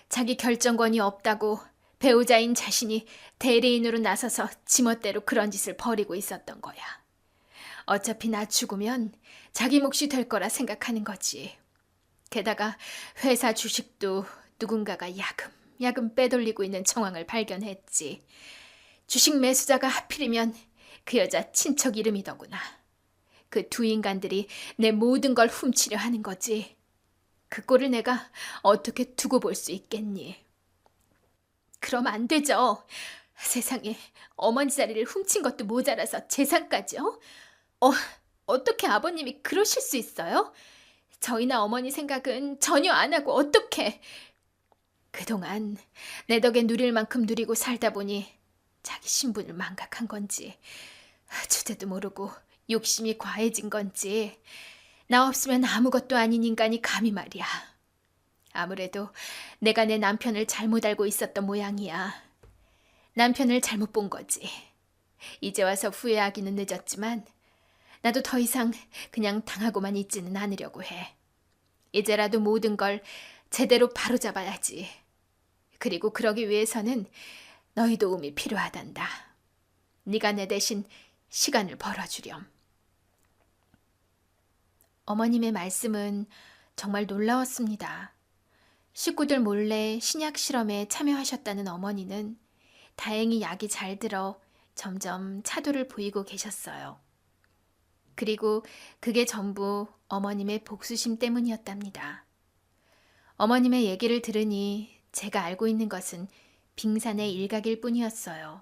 자기 결정권이 없다고 배우자인 자신이 대리인으로 나서서 지멋대로 그런 짓을 벌이고 있었던 거야. 어차피 나 죽으면 자기 몫이 될 거라 생각하는 거지. 게다가 회사 주식도 누군가가 야금야금 빼돌리고 있는 정황을 발견했지. 주식 매수자가 하필이면 그 여자 친척 이름이더구나. 그 두 인간들이 내 모든 걸 훔치려 하는 거지. 그 꼴을 내가 어떻게 두고 볼 수 있겠니? 그럼 안 되죠. 세상에 어머니 자리를 훔친 것도 모자라서 재산까지요? 어떻게 아버님이 그러실 수 있어요? 저희나 어머니 생각은 전혀 안 하고 어떻게? 그동안 내 덕에 누릴 만큼 누리고 살다 보니 자기 신분을 망각한 건지 주제도 모르고 욕심이 과해진 건지 나 없으면 아무것도 아닌 인간이 감히 말이야. 아무래도 내가 내 남편을 잘못 알고 있었던 모양이야. 남편을 잘못 본 거지. 이제 와서 후회하기는 늦었지만 나도 더 이상 그냥 당하고만 있지는 않으려고 해. 이제라도 모든 걸 제대로 바로잡아야지. 그리고 그러기 위해서는 너희 도움이 필요하단다. 네가 내 대신 시간을 벌어주렴. 어머님의 말씀은 정말 놀라웠습니다. 식구들 몰래 신약 실험에 참여하셨다는 어머니는 다행히 약이 잘 들어 점점 차도를 보이고 계셨어요. 그리고 그게 전부 어머님의 복수심 때문이었답니다. 어머님의 얘기를 들으니 제가 알고 있는 것은 빙산의 일각일 뿐이었어요.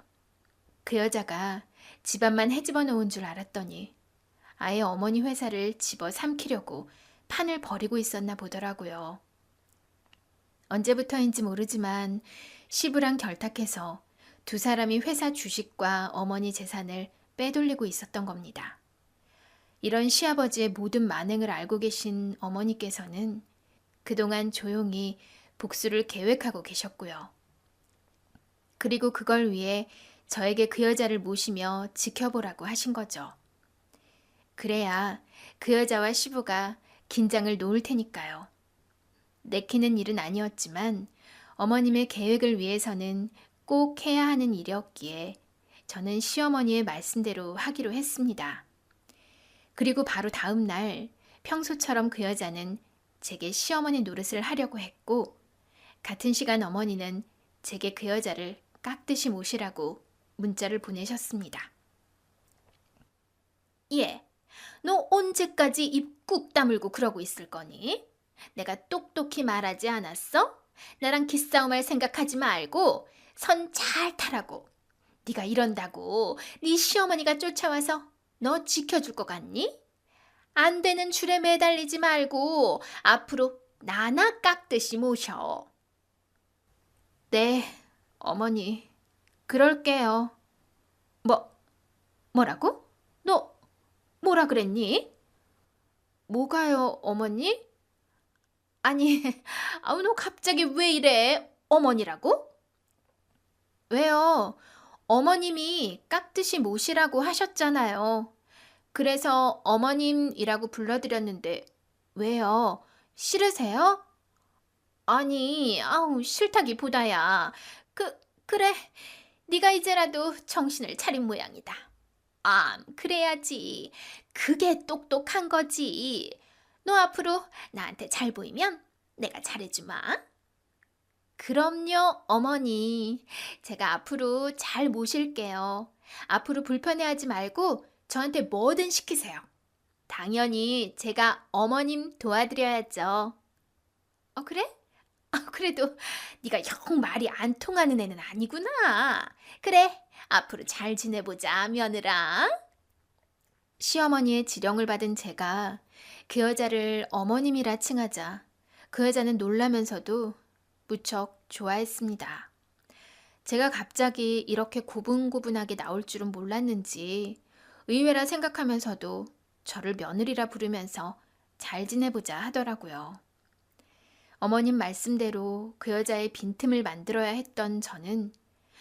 그 여자가 집안만 헤집어 놓은 줄 알았더니 아예 어머니 회사를 집어 삼키려고 판을 벌이고 있었나 보더라고요. 언제부터인지 모르지만 시부랑 결탁해서 두 사람이 회사 주식과 어머니 재산을 빼돌리고 있었던 겁니다. 이런 시아버지의 모든 만행을 알고 계신 어머니께서는 그동안 조용히 복수를 계획하고 계셨고요. 그리고 그걸 위해 저에게 그 여자를 모시며 지켜보라고 하신 거죠. 그래야 그 여자와 시부가 긴장을 놓을 테니까요. 내키는 일은 아니었지만 어머님의 계획을 위해서는 꼭 해야 하는 일이었기에 저는 시어머니의 말씀대로 하기로 했습니다. 그리고 바로 다음 날 평소처럼 그 여자는 제게 시어머니 노릇을 하려고 했고, 같은 시간 어머니는 제게 그 여자를 깍듯이 모시라고 문자를 보내셨습니다. 예, 너 언제까지 입 꾹 다물고 그러고 있을 거니? 내가 똑똑히 말하지 않았어? 나랑 기싸움할 생각하지 말고 선 잘 타라고. 네가 이런다고 네 시어머니가 쫓아와서 너 지켜줄 것 같니? 안 되는 줄에 매달리지 말고 앞으로 나나 깍듯이 모셔. 네, 어머니, 그럴게요. 뭐라고? 너 뭐라 그랬니? 뭐가요, 어머니? 아니, 너 갑자기 왜 이래? 어머니라고? 왜요? 어머님이 깍듯이 모시라고 하셨잖아요. 그래서 어머님이라고 불러드렸는데 왜요? 싫으세요? 아니, 싫다기보다야. 그래. 네가 이제라도 정신을 차린 모양이다. 그래야지. 그게 똑똑한 거지. 너 앞으로 나한테 잘 보이면 내가 잘해주마. 그럼요, 어머니. 제가 앞으로 잘 모실게요. 앞으로 불편해하지 말고 저한테 뭐든 시키세요. 당연히 제가 어머님 도와드려야죠. 그래? 그래도 네가 영 말이 안 통하는 애는 아니구나. 그래, 앞으로 잘 지내보자, 며느라. 시어머니의 지령을 받은 제가 그 여자를 어머님이라 칭하자 그 여자는 놀라면서도 무척 좋아했습니다. 제가 갑자기 이렇게 고분고분하게 나올 줄은 몰랐는지 의외라 생각하면서도 저를 며느리라 부르면서 잘 지내보자 하더라고요. 어머님 말씀대로 그 여자의 빈틈을 만들어야 했던 저는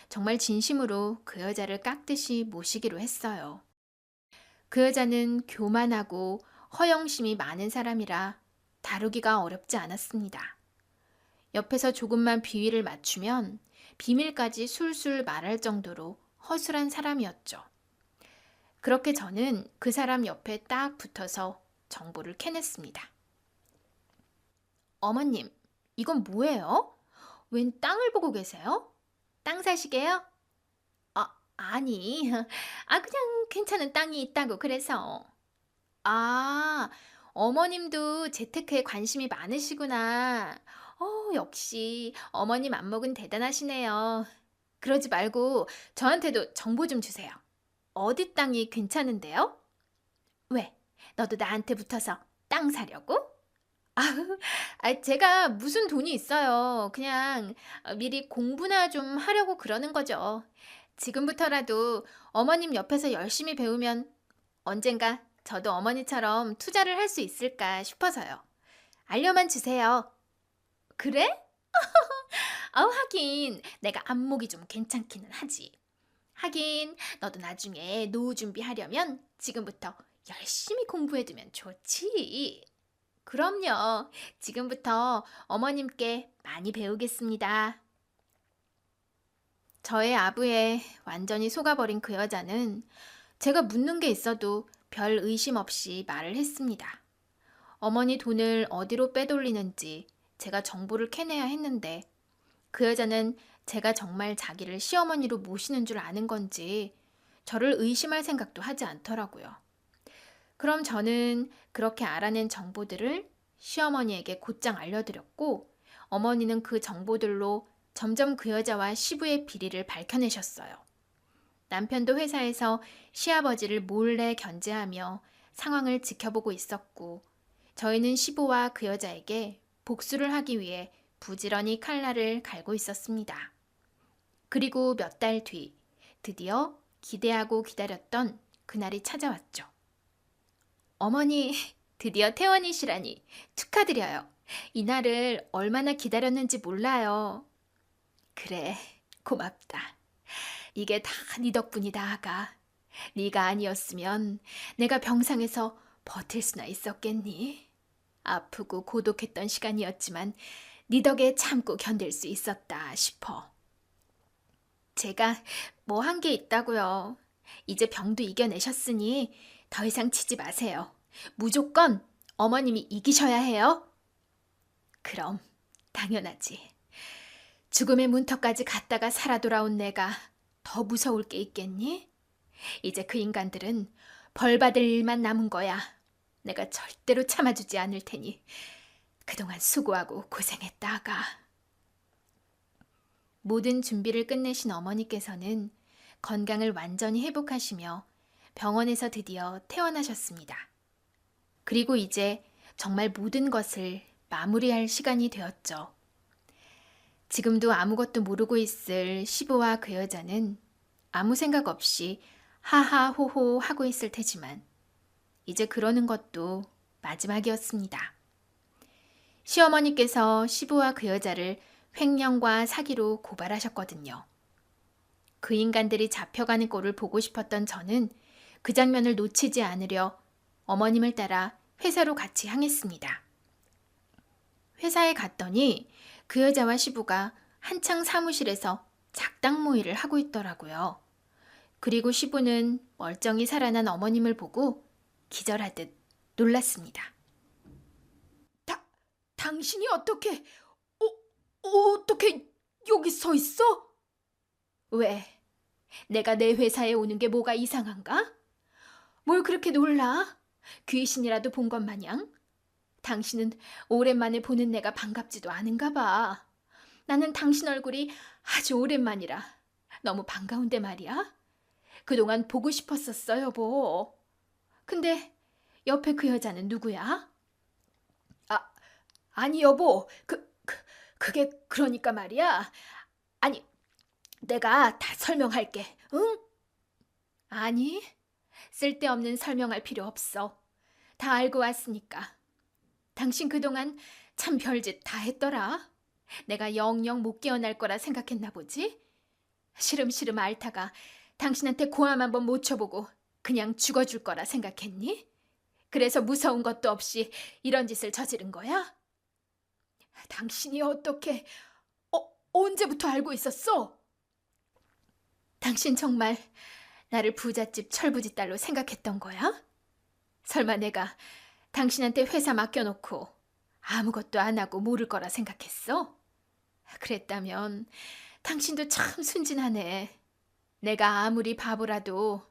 정말 진심으로 그 여자를 깍듯이 모시기로 했어요. 그 여자는 교만하고 허영심이 많은 사람이라 다루기가 어렵지 않았습니다. 옆에서 조금만 비위를 맞추면 비밀까지 술술 말할 정도로 허술한 사람이었죠. 그렇게 저는 그 사람 옆에 딱 붙어서 정보를 캐냈습니다. 어머님, 이건 뭐예요? 웬 땅을 보고 계세요? 땅 사시게요? 아니, 그냥 괜찮은 땅이 있다고 그래서. 어머님도 재테크에 관심이 많으시구나. 역시 어머님 안목은 대단하시네요. 그러지 말고 저한테도 정보 좀 주세요. 어디 땅이 괜찮은데요? 왜? 너도 나한테 붙어서 땅 사려고? 제가 무슨 돈이 있어요. 그냥 미리 공부나 좀 하려고 그러는 거죠. 지금부터라도 어머님 옆에서 열심히 배우면 언젠가 저도 어머니처럼 투자를 할 수 있을까 싶어서요. 알려만 주세요. 그래? 하긴 내가 안목이 좀 괜찮기는 하지. 하긴 너도 나중에 노후 준비하려면 지금부터 열심히 공부해두면 좋지. 그럼요. 지금부터 어머님께 많이 배우겠습니다. 저의 아부에 완전히 속아버린 그 여자는 제가 묻는 게 있어도 별 의심 없이 말을 했습니다. 어머니 돈을 어디로 빼돌리는지 제가 정보를 캐내야 했는데 그 여자는 제가 정말 자기를 시어머니로 모시는 줄 아는 건지 저를 의심할 생각도 하지 않더라고요. 그럼 저는 그렇게 알아낸 정보들을 시어머니에게 곧장 알려드렸고 어머니는 그 정보들로 점점 그 여자와 시부의 비리를 밝혀내셨어요. 남편도 회사에서 시아버지를 몰래 견제하며 상황을 지켜보고 있었고 저희는 시부와 그 여자에게 복수를 하기 위해 부지런히 칼날을 갈고 있었습니다. 그리고 몇 달 뒤 드디어 기대하고 기다렸던 그날이 찾아왔죠. 어머니, 드디어 퇴원이시라니 축하드려요. 이날을 얼마나 기다렸는지 몰라요. 그래, 고맙다. 이게 다 네 덕분이다, 아가. 네가 아니었으면 내가 병상에서 버틸 수나 있었겠니? 아프고 고독했던 시간이었지만 네 덕에 참고 견딜 수 있었다 싶어. 제가 뭐 한 게 있다고요. 이제 병도 이겨내셨으니 더 이상 치지 마세요. 무조건 어머님이 이기셔야 해요. 그럼 당연하지. 죽음의 문턱까지 갔다가 살아 돌아온 내가 더 무서울 게 있겠니? 이제 그 인간들은 벌 받을 일만 남은 거야. 내가 절대로 참아주지 않을 테니 그동안 수고하고 고생했다가. 모든 준비를 끝내신 어머니께서는 건강을 완전히 회복하시며 병원에서 드디어 퇴원하셨습니다. 그리고 이제 정말 모든 것을 마무리할 시간이 되었죠. 지금도 아무것도 모르고 있을 시부와 그 여자는 아무 생각 없이 하하호호 하고 있을 테지만 이제 그러는 것도 마지막이었습니다. 시어머니께서 시부와 그 여자를 횡령과 사기로 고발하셨거든요. 그 인간들이 잡혀가는 꼴을 보고 싶었던 저는 그 장면을 놓치지 않으려 어머님을 따라 회사로 같이 향했습니다. 회사에 갔더니 그 여자와 시부가 한창 사무실에서 작당 모의를 하고 있더라고요. 그리고 시부는 멀쩡히 살아난 어머님을 보고 기절하듯 놀랐습니다. 당신이 어떻게 여기 서 있어? 왜? 내가 내 회사에 오는 게 뭐가 이상한가? 뭘 그렇게 놀라? 귀신이라도 본 것 마냥? 당신은 오랜만에 보는 내가 반갑지도 않은가 봐. 나는 당신 얼굴이 아주 오랜만이라 너무 반가운데 말이야. 그동안 보고 싶었었어, 여보. 근데 옆에 그 여자는 누구야? 아니 여보, 그게 그러니까 말이야. 아니, 내가 다 설명할게, 응? 아니, 쓸데없는 설명할 필요 없어. 다 알고 왔으니까. 당신 그동안 참 별짓 다 했더라. 내가 영영 못 깨어날 거라 생각했나 보지? 시름시름 앓다가 당신한테 고함 한번 못 쳐보고 그냥 죽어줄 거라 생각했니? 그래서 무서운 것도 없이 이런 짓을 저지른 거야? 당신이 어떻게, 언제부터 알고 있었어? 당신 정말 나를 부잣집 철부지 딸로 생각했던 거야? 설마 내가 당신한테 회사 맡겨놓고 아무것도 안 하고 모를 거라 생각했어? 그랬다면 당신도 참 순진하네. 내가 아무리 바보라도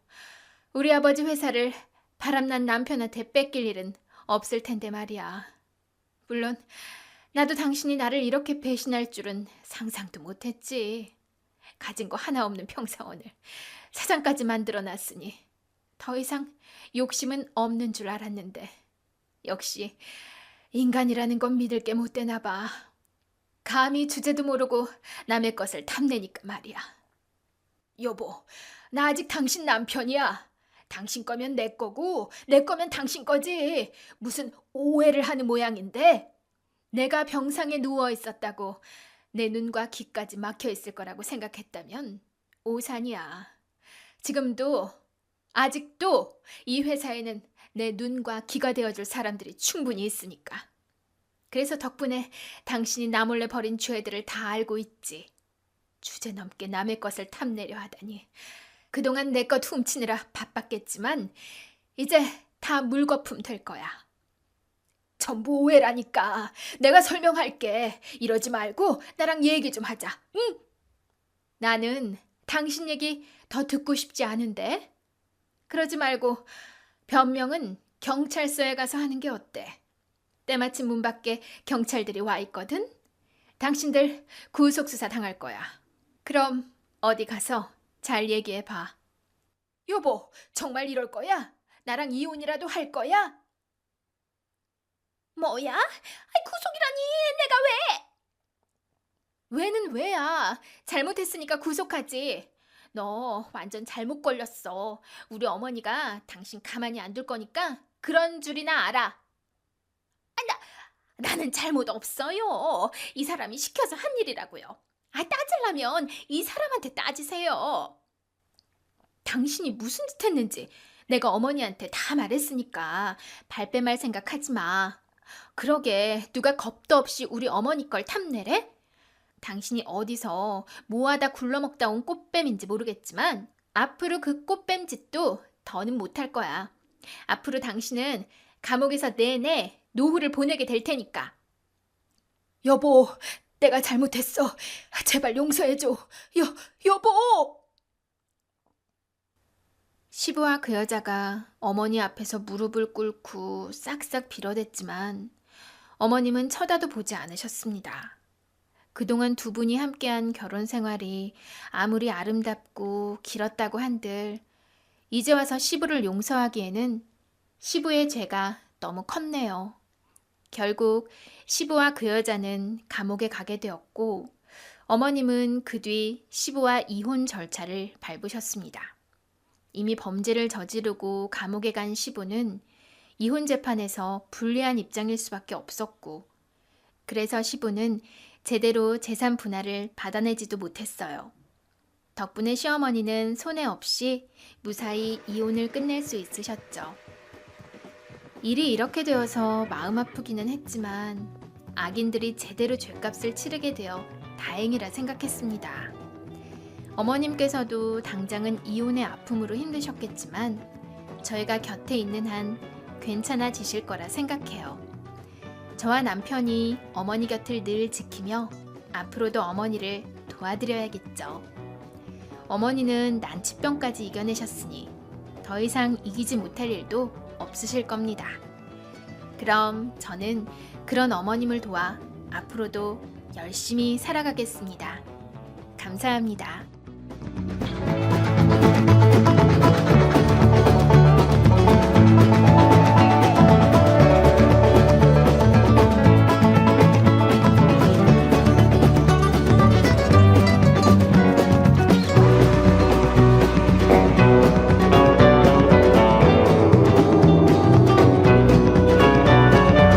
우리 아버지 회사를 바람난 남편한테 뺏길 일은 없을 텐데 말이야. 물론 나도 당신이 나를 이렇게 배신할 줄은 상상도 못했지. 가진 거 하나 없는 평사원을 사장까지 만들어놨으니 더 이상 욕심은 없는 줄 알았는데 역시 인간이라는 건 믿을 게 못 되나 봐. 감히 주제도 모르고 남의 것을 탐내니까 말이야. 여보, 나 아직 당신 남편이야. 당신 거면 내 거고 내 거면 당신 거지. 무슨 오해를 하는 모양인데? 내가 병상에 누워 있었다고 내 눈과 귀까지 막혀 있을 거라고 생각했다면 오산이야. 지금도 아직도 이 회사에는 내 눈과 귀가 되어줄 사람들이 충분히 있으니까. 그래서 덕분에 당신이 나 몰래 벌인 죄들을 다 알고 있지. 주제넘게 남의 것을 탐내려 하다니. 그동안 내 것 훔치느라 바빴겠지만 이제 다 물거품 될 거야. 전부 오해라니까. 내가 설명할게. 이러지 말고 나랑 얘기 좀 하자. 응? 나는 당신 얘기 더 듣고 싶지 않은데. 그러지 말고 변명은 경찰서에 가서 하는 게 어때? 때마침 문 밖에 경찰들이 와 있거든. 당신들 구속수사 당할 거야. 그럼 어디 가서 잘 얘기해 봐. 여보, 정말 이럴 거야? 나랑 이혼이라도 할 거야? 뭐야? 구속이라니, 내가 왜? 왜는 왜야? 잘못했으니까 구속하지. 너 완전 잘못 걸렸어. 우리 어머니가 당신 가만히 안 둘 거니까 그런 줄이나 알아. 나는 잘못 없어요. 이 사람이 시켜서 한 일이라고요. 따지려면 이 사람한테 따지세요. 당신이 무슨 짓 했는지 내가 어머니한테 다 말했으니까 발뺌할 생각하지 마. 그러게 누가 겁도 없이 우리 어머니 걸 탐내래? 당신이 어디서 뭐하다 굴러먹다 온 꽃뱀인지 모르겠지만 앞으로 그 꽃뱀 짓도 더는 못할 거야. 앞으로 당신은 감옥에서 내내 노후를 보내게 될 테니까. 여보, 내가 잘못했어. 제발 용서해줘. 여보! 시부와 그 여자가 어머니 앞에서 무릎을 꿇고 싹싹 빌어댔지만 어머님은 쳐다도 보지 않으셨습니다. 그동안 두 분이 함께한 결혼 생활이 아무리 아름답고 길었다고 한들 이제 와서 시부를 용서하기에는 시부의 죄가 너무 컸네요. 결국 시부와 그 여자는 감옥에 가게 되었고 어머님은 그 뒤 시부와 이혼 절차를 밟으셨습니다. 이미 범죄를 저지르고 감옥에 간 시부는 이혼 재판에서 불리한 입장일 수밖에 없었고 그래서 시부는 제대로 재산 분할을 받아내지도 못했어요. 덕분에 시어머니는 손해 없이 무사히 이혼을 끝낼 수 있으셨죠. 일이 이렇게 되어서 마음 아프기는 했지만 악인들이 제대로 죗값을 치르게 되어 다행이라 생각했습니다. 어머님께서도 당장은 이혼의 아픔으로 힘드셨겠지만 저희가 곁에 있는 한 괜찮아지실 거라 생각해요. 저와 남편이 어머니 곁을 늘 지키며 앞으로도 어머니를 도와드려야겠죠. 어머니는 난치병까지 이겨내셨으니 더 이상 이기지 못할 일도 없으실 겁니다. 그럼 저는 그런 어머님을 도와 앞으로도 열심히 살아가겠습니다. 감사합니다.